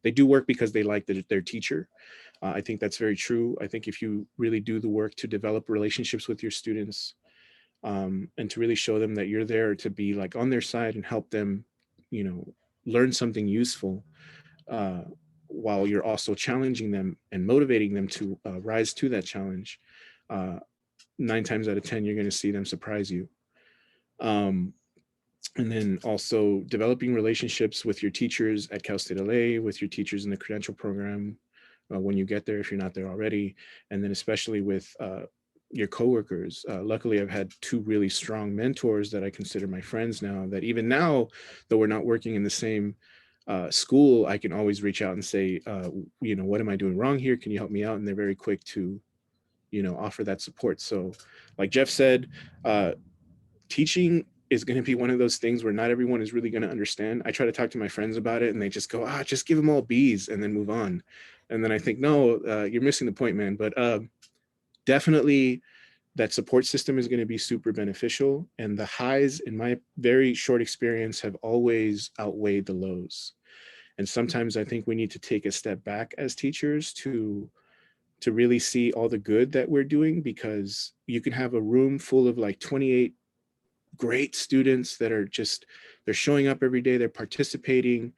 They do work because they like their teacher. I think that's very true. I think if you really do the work to develop relationships with your students, and to really show them that you're there to be like on their side and help them, learn something useful, while you're also challenging them and motivating them to rise to that challenge. 9 times out of 10, you're going to see them surprise you. And then also developing relationships with your teachers at Cal State LA, with your teachers in the credential program, when you get there, if you're not there already, and then especially with your coworkers. Luckily, I've had 2 really strong mentors that I consider my friends now, that even now, though we're not working in the same school, I can always reach out and say, what am I doing wrong here? Can you help me out? And they're very quick to, offer that support. So like Jeff said, teaching is going to be one of those things where not everyone is really going to understand. I try to talk to my friends about it and they just go, just give them all B's and then move on. And then I think, no, you're missing the point, man. But definitely that support system is going to be super beneficial. And the highs, in my very short experience, have always outweighed the lows. And sometimes I think we need to take a step back as teachers to really see all the good that we're doing, because you can have a room full of like 28 great students that are just, they're showing up every day, they're participating.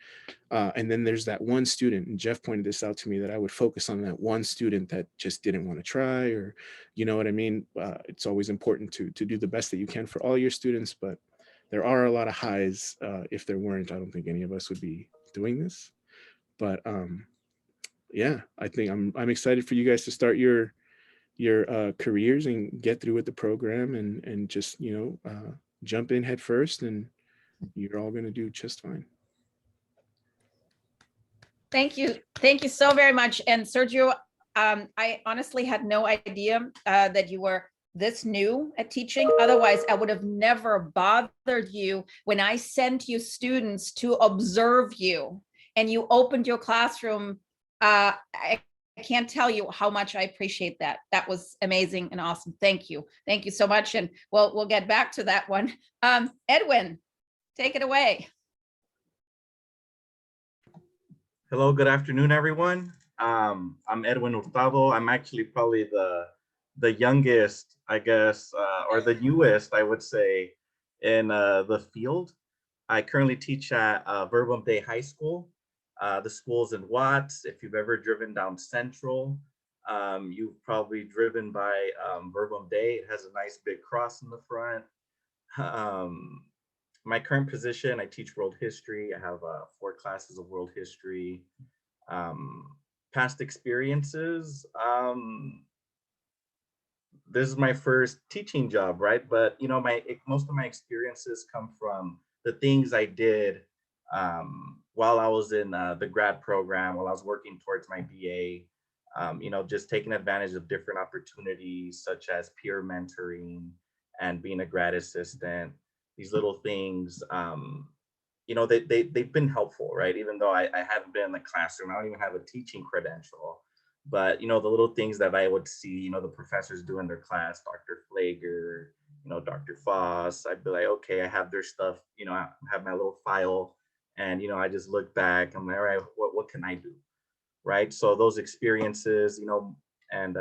And then there's that one student, and Jeff pointed this out to me, that I would focus on that one student that just didn't want to try, or, you know what I mean? It's always important to do the best that you can for all your students, but there are a lot of highs. If there weren't, I don't think any of us would be doing this. But yeah, I think I'm excited for you guys to start your careers and get through with the program, and just, jump in head first, and you're all going to do just fine. Thank you. Thank you so very much. And Sergio, I honestly had no idea that you were this new at teaching. Otherwise, I would have never bothered you when I sent you students to observe you and you opened your classroom. I can't tell you how much I appreciate that. That was amazing and awesome. Thank you. Thank you so much. And we'll get back to that one. Edwin, take it away. Hello, good afternoon, everyone. I'm Edwin Hurtado. I'm actually probably the youngest, I guess, or the newest, I would say, in the field. I currently teach at Verbum Day High School. The school's in Watts. If you've ever driven down Central, you've probably driven by Verbum Day. It has a nice big cross in the front. My current position, I teach world history. I have 4 classes of world history. Past experiences, this is my first teaching job, right? But most of my experiences come from the things I did while I was in the grad program, while I was working towards my BA, just taking advantage of different opportunities such as peer mentoring and being a grad assistant. These little things, they've been helpful, right? Even though I haven't been in the classroom, I don't even have a teaching credential. But, the little things that I would see, the professors do in their class, Dr. Flager, Dr. Foss, I'd be like, okay, I have their stuff, I have my little file. And, I just look back, I'm like, all right, what can I do? Right. So those experiences, and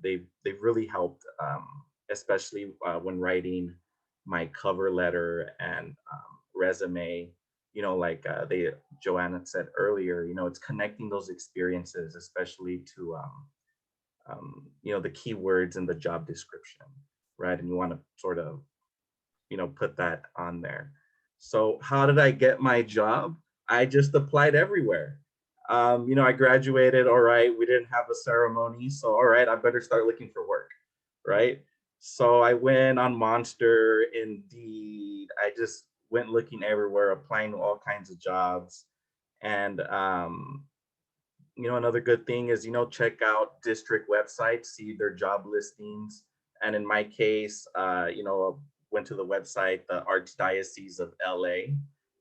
they've really helped, especially when writing my cover letter and resume. Like Joanna said earlier, it's connecting those experiences, especially to the keywords in the job description, right? And you want to sort of put that on there. So how did I get my job? I just applied everywhere. I graduated, all right, we didn't have a ceremony, so all right, I better start looking for work, right? So I went on Monster, Indeed, I just went looking everywhere, applying to all kinds of jobs. And another good thing is, check out district websites, see their job listings. And in my case, went to the website, the Archdiocese of LA,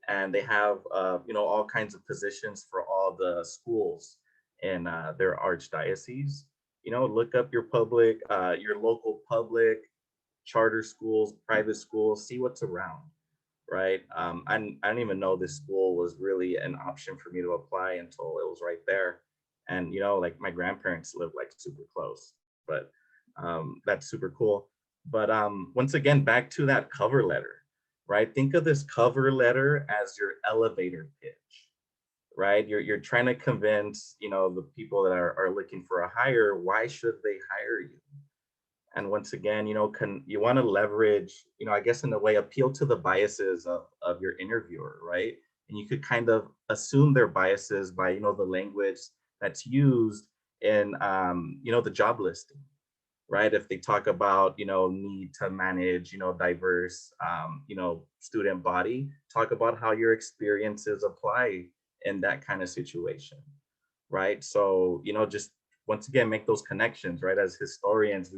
and they have, all kinds of positions for all the schools in their Archdiocese. Look up your local public, charter schools, private schools, see what's around, right? I didn't even know this school was really an option for me to apply until it was right there. And, like my grandparents live like super close, but that's super cool. But once again, back to that cover letter, right? Think of this cover letter as your elevator pitch, right? You're trying to convince, the people that are looking for a hire, why should they hire you? And once again, you want to leverage, I guess in a way, appeal to the biases of your interviewer, right? And you could kind of assume their biases by, the language that's used in, the job listing, right? If they talk about, need to manage, diverse, student body, talk about how your experiences apply in that kind of situation, right? So, just once again, make those connections, right? As historians,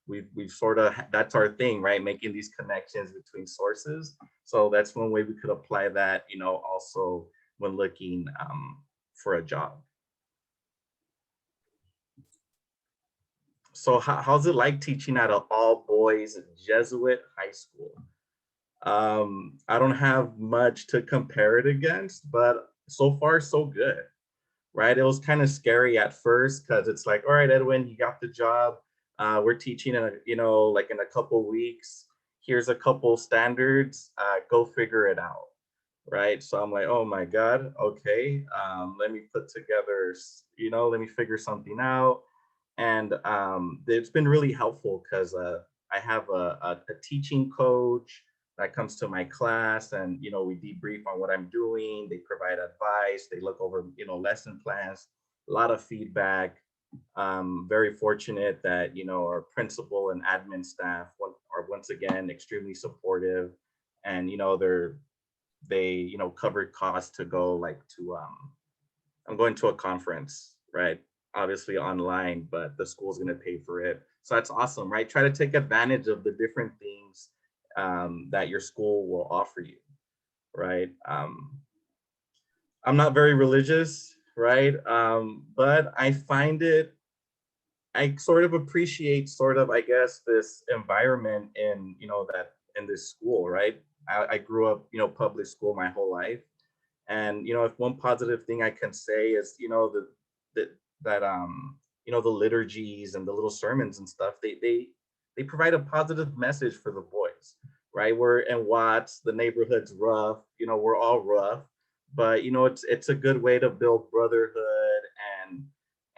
we've sort of, that's our thing, right? Making these connections between sources. So that's one way we could apply that, also when looking for a job. So how's it like teaching at an all boys Jesuit high school? I don't have much to compare it against, but so far so good, right? It was kind of scary at first because it's like, all right, Edwin, you got the job. We're teaching in like in a couple weeks. Here's a couple standards. Go figure it out, right? So I'm like, oh my God, okay. Let me put together, let me figure something out. And it's been really helpful because I have a teaching coach that comes to my class, and we debrief on what I'm doing. They provide advice. They look over lesson plans. A lot of feedback. Very fortunate that our principal and admin staff are once again extremely supportive, and they covered costs to go like to I'm going to a conference, right? Obviously online, but the school's going to pay for it. So that's awesome, right? Try to take advantage of the different things that your school will offer you, right? I'm not very religious, right? But I find I sort of appreciate I guess, this environment in, that in this school, right? I grew up, public school my whole life. And, if one positive thing I can say is, that the liturgies and the little sermons and stuff, they provide a positive message for the boys, right? We're in Watts, the neighborhood's rough, we're all rough, but it's a good way to build brotherhood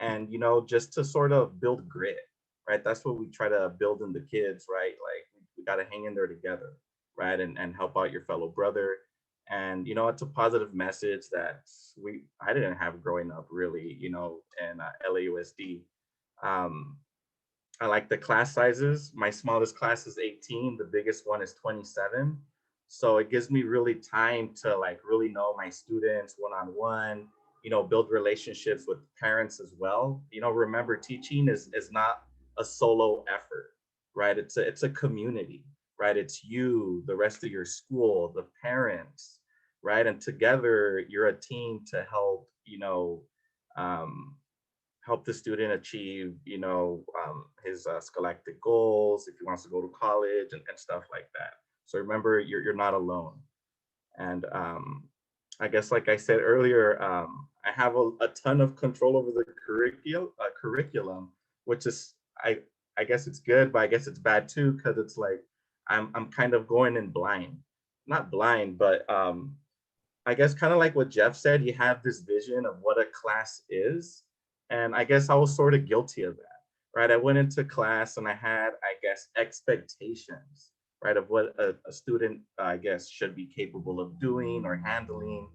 and just to sort of build grit, right? That's what we try to build in the kids, right? Like we got to hang in there together, right? And help out your fellow brother. And it's a positive message that I didn't have growing up really, in LAUSD. I like the class sizes. My smallest class is 18, the biggest one is 27. So it gives me really time to like really know my students one-on-one, you know, build relationships with parents as well. You know, remember, teaching is not a solo effort, right? It's a community, right? It's you, the rest of your school, the parents, right? And together you're a team to help, you know, um, help the student achieve, you know, his scholastic goals, if he wants to go to college and stuff like that. So remember, you're not alone. And I guess, like I said earlier, I have a ton of control over the curriculum, which is, I guess it's good, but I guess it's bad too, because it's like I'm kind of going in blind, not blind, but I guess kind of like what Jeff said, you have this vision of what a class is. And I guess I was sort of guilty of that, right? I went into class and I had, I guess, expectations, right, of what a student, I guess, should be capable of doing or handling.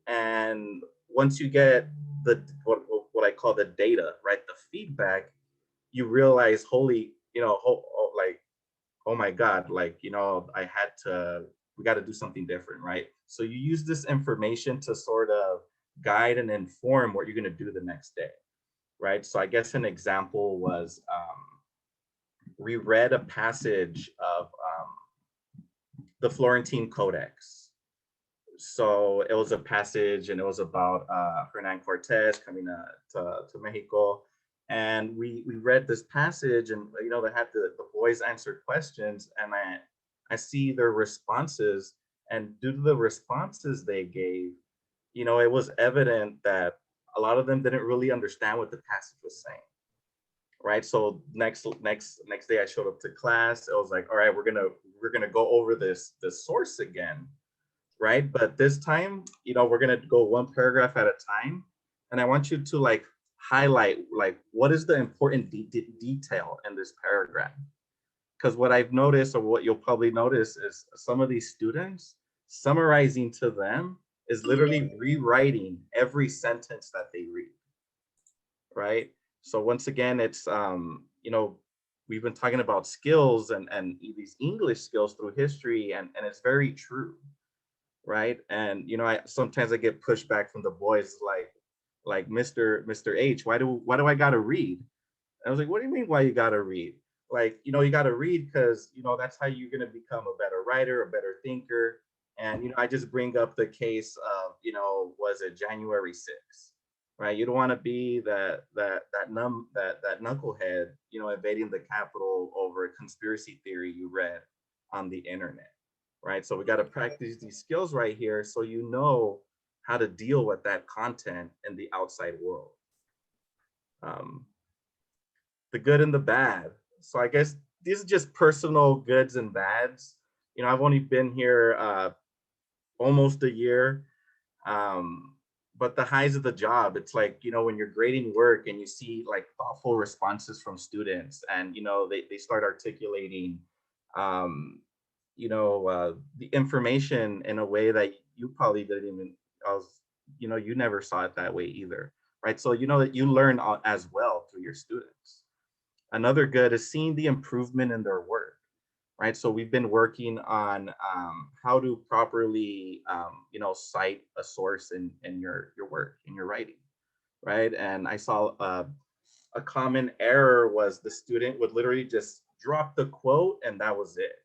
And once you get the what I call the data, right, the feedback, you realize, holy, you know, like, oh my God, like, you know, we got to do something different, right? So you use this information to sort of guide and inform what you're going to do the next day, right? So I guess an example was we read a passage of the Florentine Codex. So it was a passage and it was about Hernan Cortez coming to Mexico. And we read this passage, and you know, they had the boys answer questions, and I see their responses, and due to the responses they gave, you know, it was evident that a lot of them didn't really understand what the passage was saying, right? So next day I showed up to class. It was like, all right, we're gonna go over this source again, right? But this time, you know, we're gonna go one paragraph at a time, and I want you to like highlight like what is the important detail in this paragraph. Because what I've noticed, or what you'll probably notice, is some of these students, summarizing to them is literally rewriting every sentence that they read, right? So once again, it's you know, we've been talking about skills and these English skills through history, and it's very true, right? And you know, I sometimes I get pushback from the boys, like Mr. H, why do I gotta read? And I was like, what do you mean why you gotta read? Like, you know, you gotta read because, you know, that's how you're gonna become a better writer, a better thinker. And you know, I just bring up the case of, you know, was it January 6th, right? You don't want to be that knucklehead, you know, invading the Capitol over a conspiracy theory you read on the internet, right? So we got to practice these skills right here, so you know how to deal with that content in the outside world. The good and the bad. So I guess these are just personal goods and bads. You know, I've only been here almost a year. But the highs of the job, it's like, you know, when you're grading work and you see like thoughtful responses from students, and, you know, they start articulating, you know, the information in a way that you probably didn't even, you know, you never saw it that way either, right? So, you know, that you learn as well through your students. Another good is seeing the improvement in their work, right? So we've been working on how to properly, you know, cite a source in your work, in your writing, right? And I saw a common error was the student would literally just drop the quote and that was it,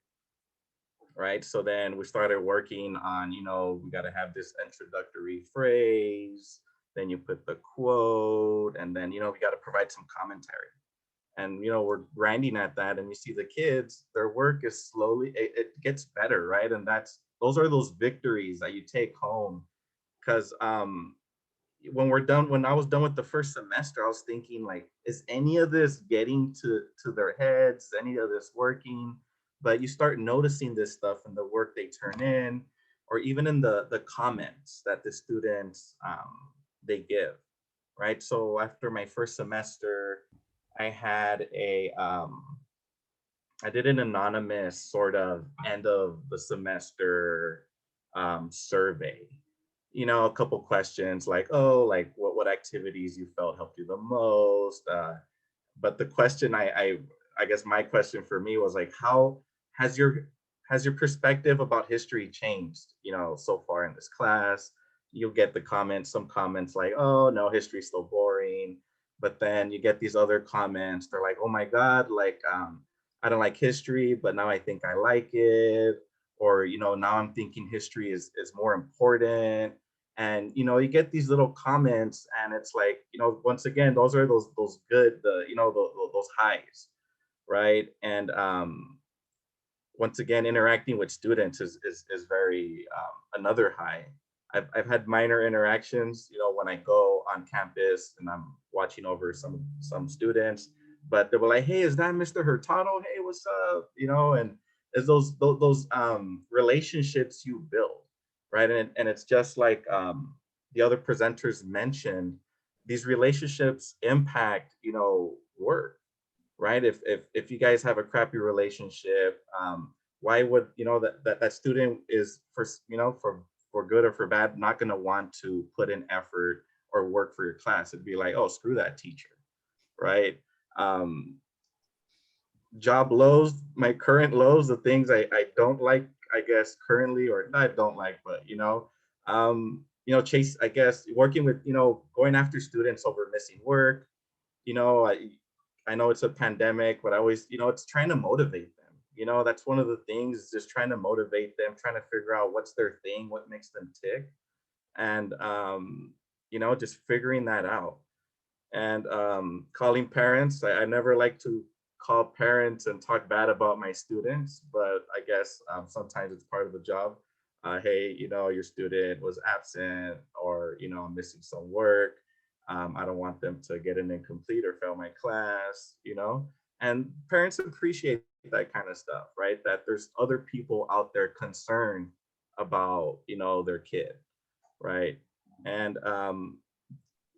right? So then we started working on, you know, we got to have this introductory phrase, then you put the quote, and then, you know, we got to provide some commentary. And you know, we're grinding at that, and you see the kids, their work is slowly, it gets better, right? And those are those victories that you take home. Because when I was done with the first semester, I was thinking like, is any of this getting to their heads, any of this working? But you start noticing this stuff in the work they turn in, or even in the comments that the students they give, right? So after my first semester, I had I did an anonymous sort of end of the semester survey. You know, a couple questions like, oh, like what activities you felt helped you the most. But the question I guess my question for me was like, how has your has your perspective about history changed, you know, so far in this class? You'll get the comments, some comments like, oh no, history's so boring. But then you get these other comments, they're like, oh my God, like I don't like history, but now I think I like it. Or, you know, now I'm thinking history is more important. And, you know, you get these little comments and it's like, you know, once again, those are those good, you know, those highs, right? And once again, interacting with students is very another high. I've had minor interactions, you know, when I go on campus and I'm watching over some students, but they were like, "Hey, is that Mr. Hurtado? Hey, what's up?" You know, and it's those relationships you build, right? And it's just like the other presenters mentioned, these relationships impact, you know, work, right? If you guys have a crappy relationship, why would, you know, that student is, for, you know, for good or for bad, not going to want to put in effort or work for your class. It'd be like, oh, screw that teacher, right? um Job lows, my current lows, the things I don't like, I guess currently, or not don't like, but you know, chase, I guess, working with, you know, going after students over missing work. You know, I know it's a pandemic, but I always, you know, it's trying to motivate them. You know, that's one of the things, is just trying to motivate them, trying to figure out what's their thing, what makes them tick. And you know, just figuring that out. And calling parents, I never like to call parents and talk bad about my students, but I guess sometimes it's part of the job. Hey, you know, your student was absent, or, you know, missing some work. I don't want them to get an incomplete or fail my class, you know. And parents appreciate that kind of stuff, right? That there's other people out there concerned about, you know, their kid, right? And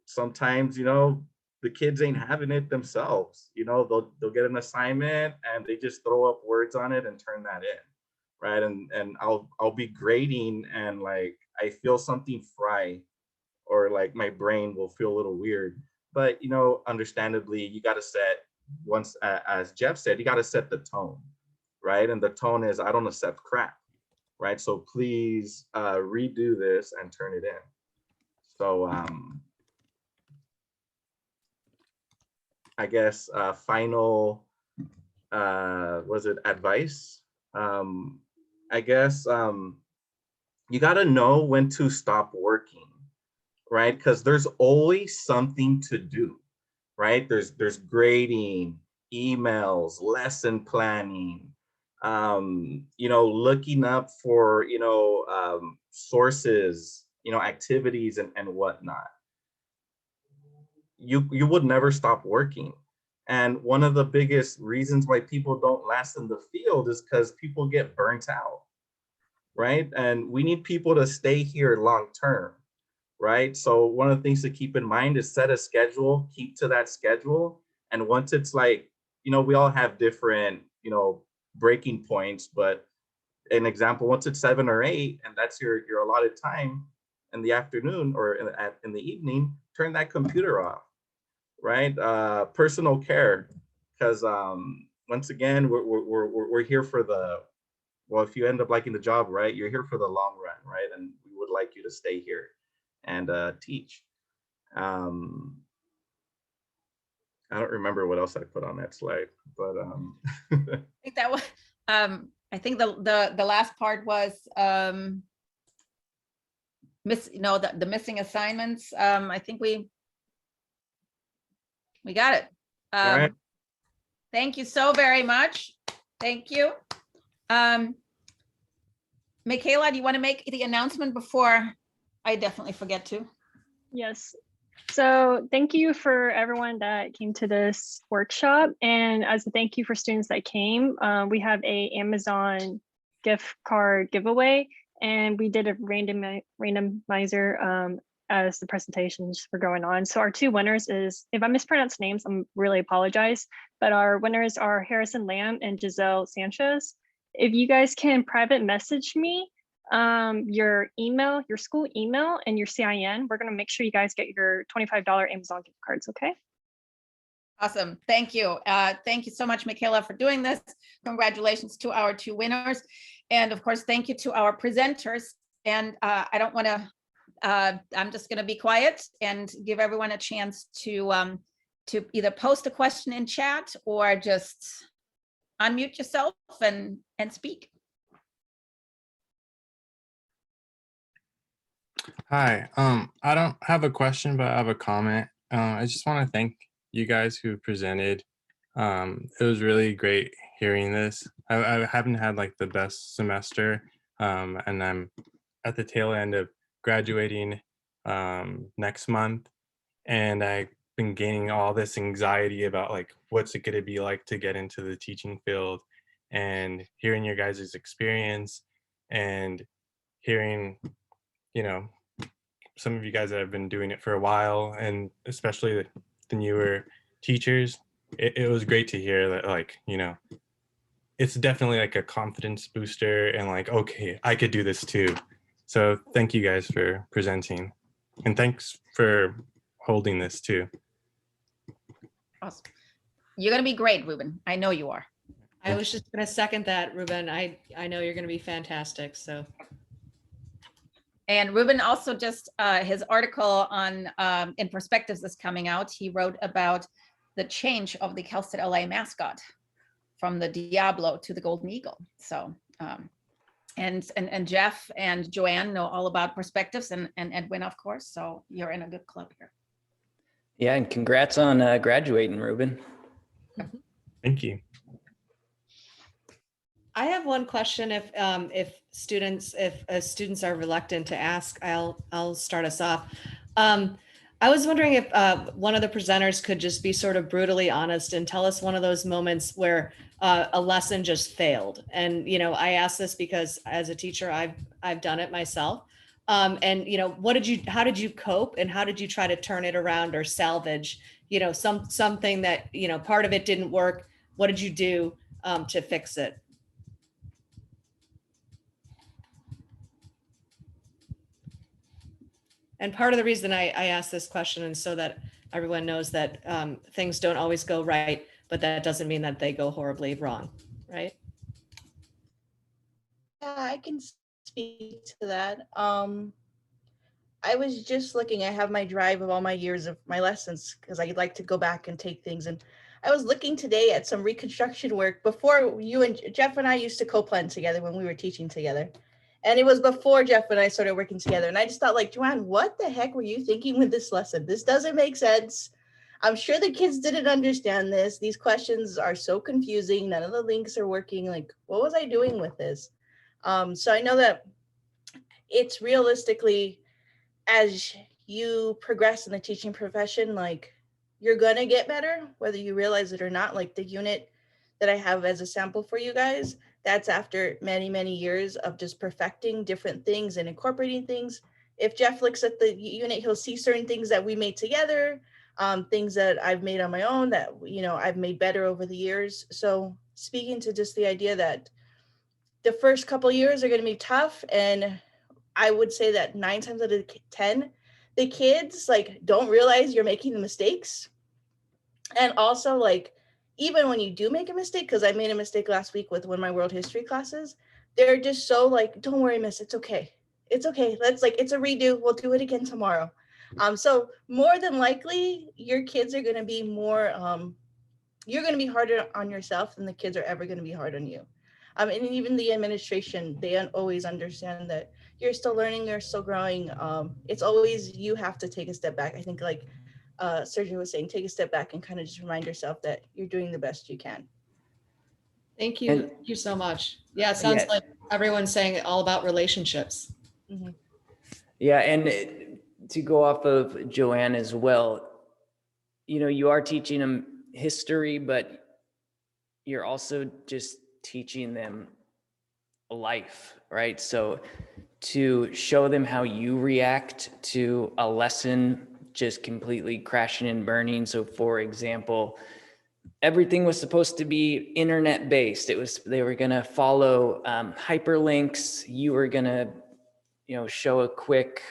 sometimes, you know, the kids ain't having it themselves. You know, they'll get an assignment and they just throw up words on it and turn that in, right? And I'll be grading and like I feel something fry, or like my brain will feel a little weird. But, you know, understandably, you got to set, once, as Jeff said, you got to set the tone, right? And the tone is, I don't accept crap, right? So please redo this and turn it in. So I guess final, was it advice? I guess you got to know when to stop working, right? Because there's always something to do, right? There's grading, emails, lesson planning, you know, looking up for, you know, sources, you know, activities and whatnot. You would never stop working. And one of the biggest reasons why people don't last in the field is because people get burnt out, right? And we need people to stay here long term, right? So one of the things to keep in mind is set a schedule, keep to that schedule. And once it's like, you know, we all have different, you know, breaking points, but an example, once it's 7 or 8 and that's your allotted time in the afternoon or in the evening, turn that computer off, right? Personal care, because once again, we're here for the, well, if you end up liking the job, right, you're here for the long run, right? And we would like you to stay here and teach. I don't remember what else I put on that slide, but I think that was, I think the last part was the missing assignments. I think we got it. all right. Thank you so very much. Thank you. Michaela, do you want to make the announcement before I definitely forget to? Yes. So thank you for everyone that came to this workshop. And as a thank you for students that came, we have a Amazon gift card giveaway, and we did a randomizer as the presentations were going on. So our two winners is, if I mispronounce names, I'm really apologize, but our winners are Harrison Lamb and Giselle Sanchez. If you guys can private message me your email, your school email, and your CIN, we're going to make sure you guys get your $25 Amazon gift cards, okay? Awesome. Thank you. Thank you so much, Michaela, for doing this. Congratulations to our two winners. And of course, thank you to our presenters. And I don't want to, I'm just going to be quiet and give everyone a chance to either post a question in chat or just unmute yourself and speak. Hi, I don't have a question, but I have a comment. I just want to thank you guys who presented. It was really great hearing this. I haven't had like the best semester, and I'm at the tail end of graduating next month, and I've been gaining all this anxiety about like what's it going to be like to get into the teaching field, and hearing your guys' experience and hearing, you know, some of you guys that have been doing it for a while, and especially the newer teachers, it was great to hear that, like, you know, it's definitely like a confidence booster and like, okay, I could do this too. So thank you guys for presenting, and thanks for holding this too. Awesome. You're going to be great, Ruben. I know you are. I was just going to second that, Ruben. I know you're going to be fantastic. So. And Ruben also just, his article on in Perspectives is coming out. He wrote about the change of the Cal State LA mascot from the Diablo to the Golden Eagle. So, and Jeff and Joanne know all about Perspectives, and Edwin, of course. So you're in a good club here. Yeah, and congrats on graduating, Ruben. Thank you. I have one question. If students are reluctant to ask, I'll start us off. I was wondering if one of the presenters could just be sort of brutally honest and tell us one of those moments where a lesson just failed. And, you know, I ask this because as a teacher, I've done it myself. And, you know, how did you cope, and how did you try to turn it around or salvage, you know, something that, you know, part of it didn't work. What did you do to fix it? And part of the reason I asked this question is so that everyone knows that things don't always go right, but that doesn't mean that they go horribly wrong, right? Yeah, I can speak to that. I was just looking, I have my drive of all my years of my lessons because I like to go back and take things. And I was looking today at some reconstruction work before you and Jeff and I used to co-plan together when we were teaching together. And it was before Jeff and I started working together. And I just thought, like, Joanne, what the heck were you thinking with this lesson? This doesn't make sense. I'm sure the kids didn't understand this. These questions are so confusing. None of the links are working. Like, what was I doing with this? So I know that it's realistically, as you progress in the teaching profession, like, you're gonna get better, whether you realize it or not. Like the unit that I have as a sample for you guys, that's after many, many years of just perfecting different things and incorporating things. If Jeff looks at the unit, he'll see certain things that we made together, things that I've made on my own that, you know, I've made better over the years. So speaking to just the idea that the first couple years are going to be tough, and I would say that 9 times out of 10, the kids like don't realize you're making the mistakes. And also, like, even when you do make a mistake, because I made a mistake last week with one of my world history classes, they're just so like, don't worry, miss, it's okay. It's okay. Let's, like, it's a redo. We'll do it again tomorrow. So more than likely, your kids are going to be more, you're going to be harder on yourself than the kids are ever going to be hard on you. And even the administration, they always understand that you're still learning, you're still growing. It's always, you have to take a step back. I think, like Sergio was saying, take a step back and kind of just remind yourself that you're doing the best you can. Thank you. Thank you so much. Yeah, it sounds like everyone's saying all about relationships. Mm-hmm. Yeah, and to go off of Joanne as well, you know, you are teaching them history, but you're also just teaching them life, right? So to show them how you react to a lesson just completely crashing and burning. So for example, everything was supposed to be internet based. They were going to follow hyperlinks. You were going to, you know, show a quick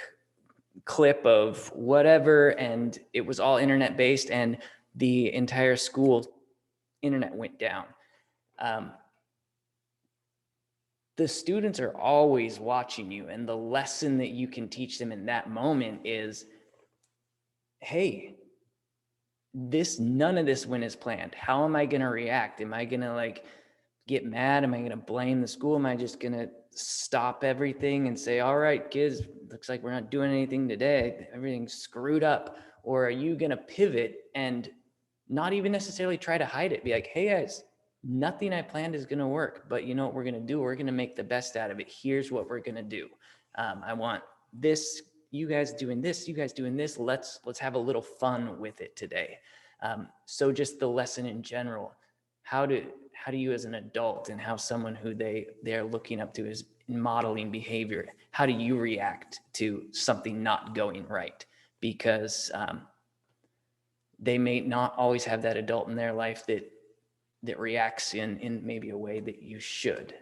clip of whatever, and it was all internet based, and the entire school internet went down. The students are always watching you, and the lesson that you can teach them in that moment is, hey, none of this went as planned. How am I going to react? Am I going to like get mad? Am I going to blame the school? Am I just going to stop everything and say, all right, kids, looks like we're not doing anything today. Everything's screwed up. Or are you going to pivot and not even necessarily try to hide it? Be like, hey guys, nothing I planned is going to work, but you know what we're going to do? We're going to make the best out of it. Here's what we're going to do. I want this, you guys doing this, you guys doing this. Let's have a little fun with it today. So just the lesson in general, how do you as an adult and how someone who they're looking up to is modeling behavior, how do you react to something not going right? Because they may not always have that adult in their life that reacts in maybe a way that you should.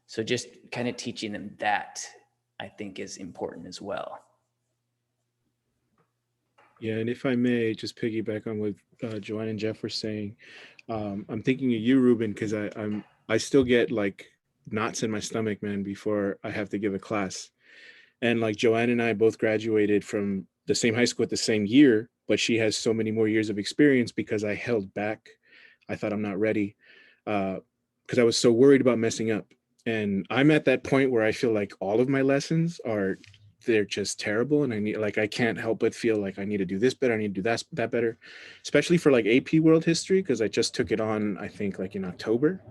So just kind of teaching them that, I think, is important as well. Yeah, and if I may just piggyback on what Joanne and Jeff were saying, I'm thinking of you, Ruben, because I still get like knots in my stomach, man, before I have to give a class. And like Joanne and I both graduated from the same high school at the same year, but she has so many more years of experience because I held back. I thought I'm not ready because I was so worried about messing up. And I'm at that point where I feel like all of my lessons they're just terrible. And I can't help but feel like I need to do this better. I need to do that better, especially for like AP World History, because I just took it on, I think like in October.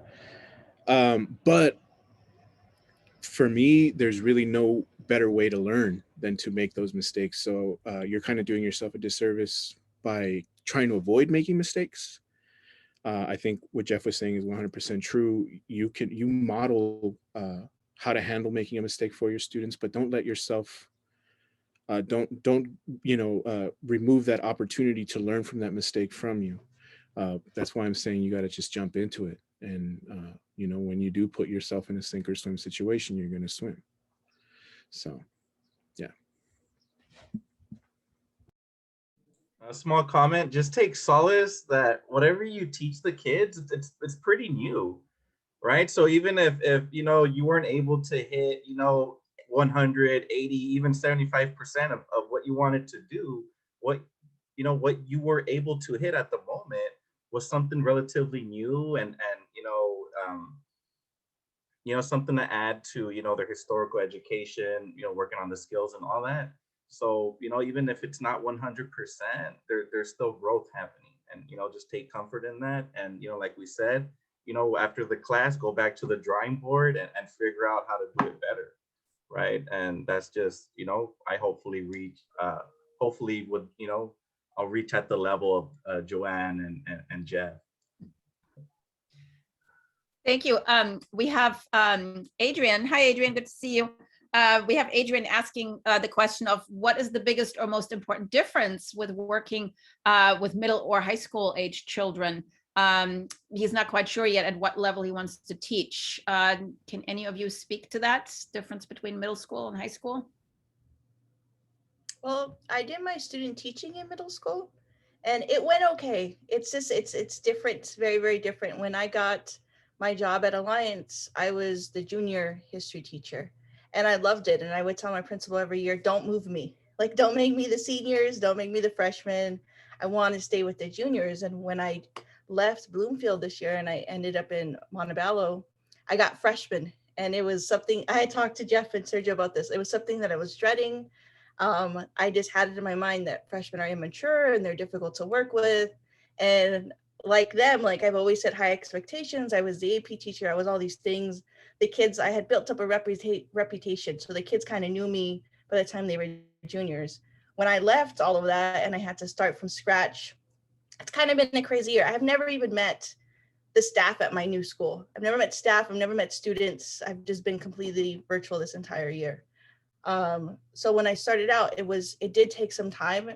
But for me, there's really no better way to learn than to make those mistakes. So you're kind of doing yourself a disservice by trying to avoid making mistakes. I think what Jeff was saying is 100% true. You model how to handle making a mistake for your students, but don't let yourself don't remove that opportunity to learn from that mistake from you. That's why I'm saying you got to just jump into it. And when you do put yourself in a sink or swim situation, you're going to swim. So, yeah. A small comment, just take solace that whatever you teach the kids, it's pretty new, right? So even if you weren't able to hit 180, even 75% of what you wanted to do, what you were able to hit at the moment was something relatively new and something to add to their historical education, working on the skills and all that. So even if it's not 100%, there's still growth happening, and just take comfort in that. And like we said, after the class, go back to the drawing board and figure out how to do it better, right? And that's just I hopefully reach I'll reach at the level of Joanne and Jeff. Thank you. We have Adrian. Hi, Adrian. Good to see you. We have Adrian asking the question of what is the biggest or most important difference with working with middle or high school age children? He's not quite sure yet at what level he wants to teach. Can any of you speak to that difference between middle school and high school? Well, I did my student teaching in middle school and it went okay. It's just, it's different. It's very, very different. When I got my job at Alliance, I was the junior history teacher and I loved it. And I would tell my principal every year, don't move me. Like, don't make me the seniors, don't make me the freshmen. I want to stay with the juniors. And when I left Bloomfield this year and I ended up in Montebello, I got freshmen. And it was something, I had talked to Jeff and Sergio about this. It was something that I was dreading. I just had it in my mind that freshmen are immature and they're difficult to work with. And like them, like I've always set high expectations. I was the AP teacher. I was all these things. The kids, I had built up a reputation. So the kids kind of knew me by the time they were juniors. When I left all of that and I had to start from scratch, it's kind of been a crazy year. I've never even met the staff at my new school. I've never met staff. I've never met students. I've just been completely virtual this entire year. So when I started out, it did take some time,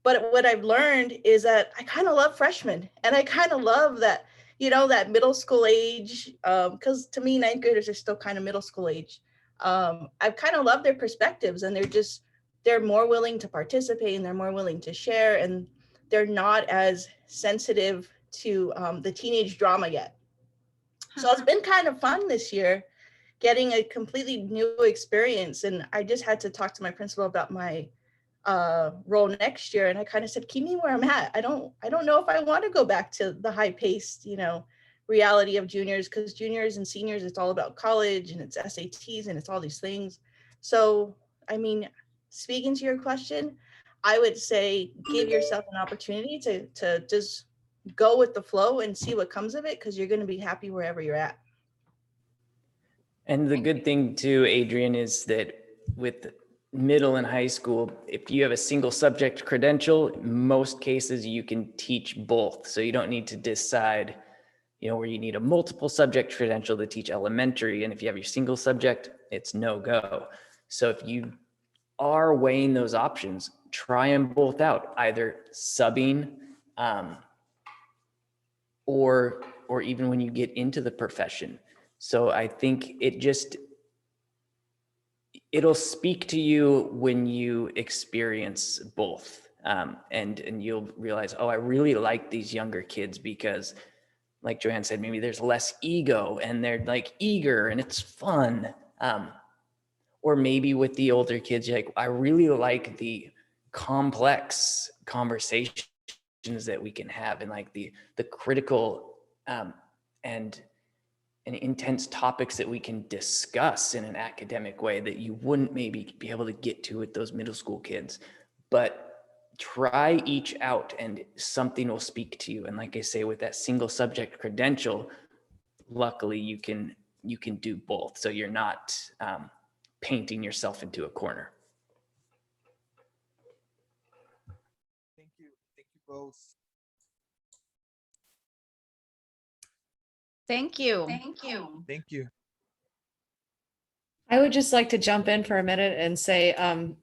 but what I've learned is that I kind of love freshmen and I kind of love that, that middle school age, because to me, ninth graders are still kind of middle school age. I've kind of loved their perspectives and they're more willing to participate and they're more willing to share. And they're not as sensitive to the teenage drama yet. So it's been kind of fun this year, getting a completely new experience. And I just had to talk to my principal about my role next year. And I kind of said, keep me where I'm at. I don't know if I want to go back to the high paced, reality of juniors, because juniors and seniors, it's all about college and it's SATs and it's all these things. So, I mean, speaking to your question, I would say give yourself an opportunity to just go with the flow and see what comes of it, because you're going to be happy wherever you're at. And the good thing too, Adrian, is that with middle and high school, if you have a single subject credential, in most cases you can teach both. So you don't need to decide, where you need a multiple subject credential to teach elementary. And if you have your single subject, it's no go. So if you are weighing those options, try them both out, either subbing or even when you get into the profession. So I think it'll speak to you when you experience both. And you'll realize, oh, I really like these younger kids because, like Joanne said, maybe there's less ego and they're like eager and it's fun. Or maybe with the older kids, you're like, I really like the complex conversations that we can have and like the critical and intense topics that we can discuss in an academic way that you wouldn't maybe be able to get to with those middle school kids. But try each out and something will speak to you. And like I say, with that single subject credential, luckily you can do both. So you're not painting yourself into a corner. Thank you both. Thank you. Thank you. I would just like to jump in for a minute and say,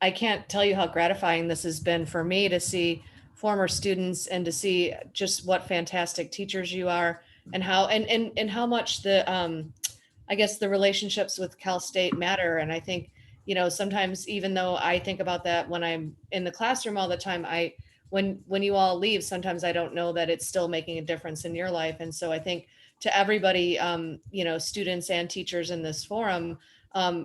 I can't tell you how gratifying this has been for me to see former students and to see just what fantastic teachers you are and how, and how much the, I guess the relationships with Cal State matter. And I think, sometimes even though I think about that when I'm in the classroom all the time, when you all leave, sometimes I don't know that it's still making a difference in your life. And so I think to everybody, students and teachers in this forum,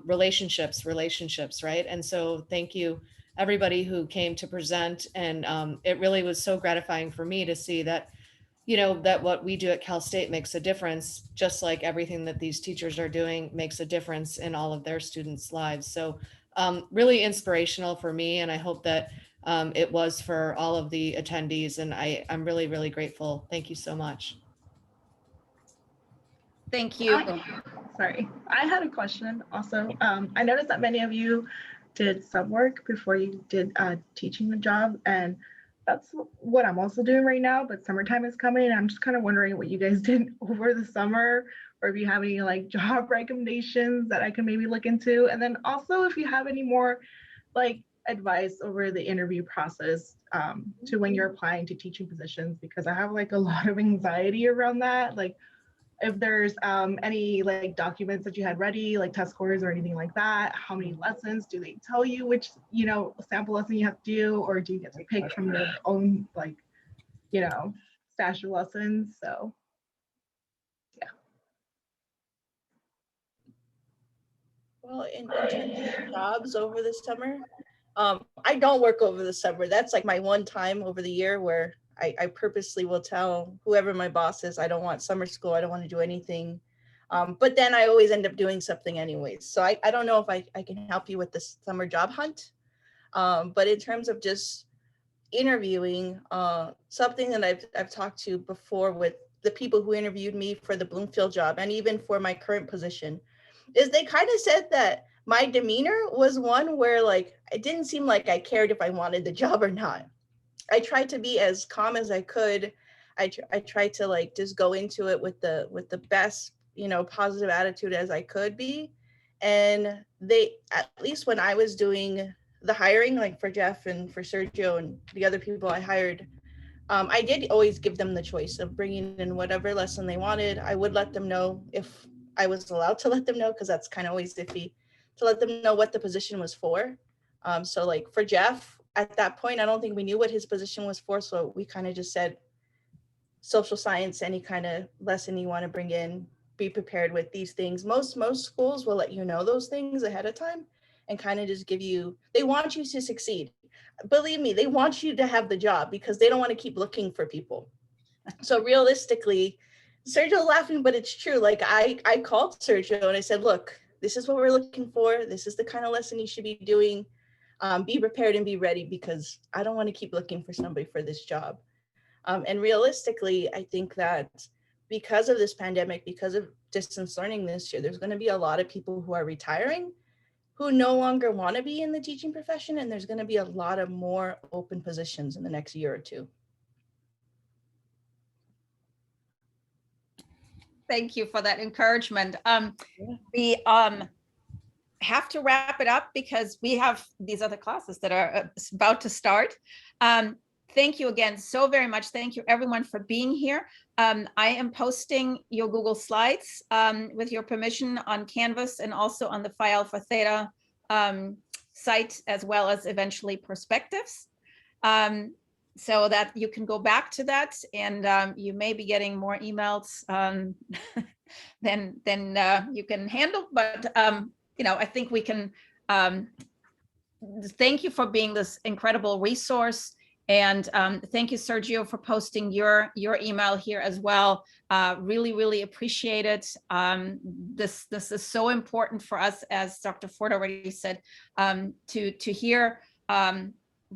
relationships, right? And so thank you, everybody who came to present. And it really was so gratifying for me to see that, that what we do at Cal State makes a difference, just like everything that these teachers are doing makes a difference in all of their students' lives. So really inspirational for me. And I hope that it was for all of the attendees. And I'm really, really grateful. Thank you so much. Thank you. Sorry, I had a question also. I noticed that many of you did sub work before you did teaching the job, and that's what I'm also doing right now, but summertime is coming. And I'm just kind of wondering what you guys did over the summer, or if you have any like job recommendations that I can maybe look into. And then also if you have any more like advice over the interview process to when you're applying to teaching positions, because I have like a lot of anxiety around that. Like if there's any like documents that you had ready, like test scores or anything like that, how many lessons do they tell you which, sample lesson you have to do, or do you get to pick from your own like, stash of lessons? So, yeah. Well, in terms of jobs over the summer, I don't work over the summer. That's like my one time over the year where I purposely will tell whoever my boss is, I don't want summer school. I don't want to do anything. But then I always end up doing something anyways. So I don't know if I can help you with this summer job hunt. But in terms of just interviewing, something that I've talked to before with the people who interviewed me for the Bloomfield job and even for my current position is they kind of said that my demeanor was one where like, it didn't seem like I cared if I wanted the job or not. I tried to be as calm as I could. I tried to like just go into it with the best, positive attitude as I could be. And they, at least when I was doing the hiring, like for Jeff and for Sergio and the other people I hired, I did always give them the choice of bringing in whatever lesson they wanted. I would let them know if I was allowed to let them know, because that's kind of always iffy, to let them know what the position was for. So like for Jeff, at that point, I don't think we knew what his position was for. So we kind of just said, social science, any kind of lesson you want to bring in, be prepared with these things. Most schools will let you know those things ahead of time and kind of just give you, they want you to succeed. Believe me, they want you to have the job because they don't want to keep looking for people. So realistically, Sergio's laughing, but it's true. Like I called Sergio and I said, look, this is what we're looking for. This is the kind of lesson you should be doing. Be prepared and be ready because I don't want to keep looking for somebody for this job. And realistically, I think that because of this pandemic, because of distance learning this year, there's going to be a lot of people who are retiring who no longer want to be in the teaching profession. And there's going to be a lot of more open positions in the next year or two. Thank you for that encouragement. We have to wrap it up because we have these other classes that are about to start. Thank you again so very much. Thank you everyone for being here. I am posting your Google Slides with your permission on Canvas and also on the Phi Alpha Theta site, as well as eventually Perspectives. So that you can go back to that, and you may be getting more emails than you can handle. But I think we can. Thank you for being this incredible resource, and thank you, Sergio, for posting your email here as well. Really appreciate it. This is so important for us, as Dr. Ford already said, to hear.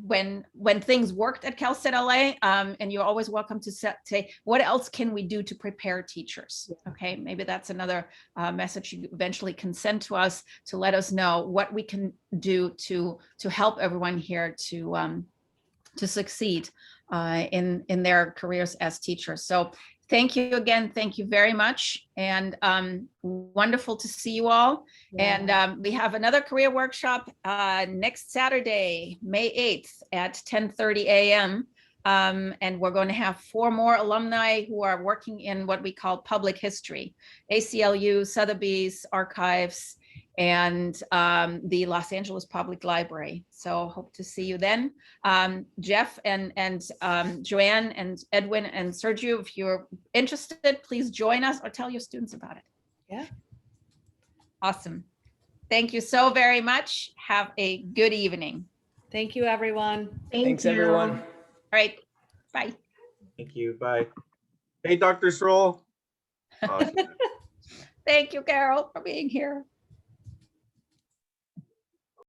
When things worked at Cal State LA, and you're always welcome to say, what else can we do to prepare teachers? Okay, maybe that's another message you eventually can send to us to let us know what we can do to help everyone here to succeed in their careers as teachers. So thank you again. Thank you very much. And wonderful to see you all. Yeah. And we have another career workshop next Saturday, May 8th at 10:30 a.m. And we're going to have 4 more alumni who are working in what we call public history, ACLU, Sotheby's, archives, and the Los Angeles Public Library. So hope to see you then. Jeff and Joanne and Edwin and Sergio, if you're interested, please join us or tell your students about it. Yeah. Awesome. Thank you so very much. Have a good evening. Thank you, everyone. Thanks, everyone. All right. Bye. Thank you. Bye. Hey, Dr. Stroll. Thank you, Carol, for being here.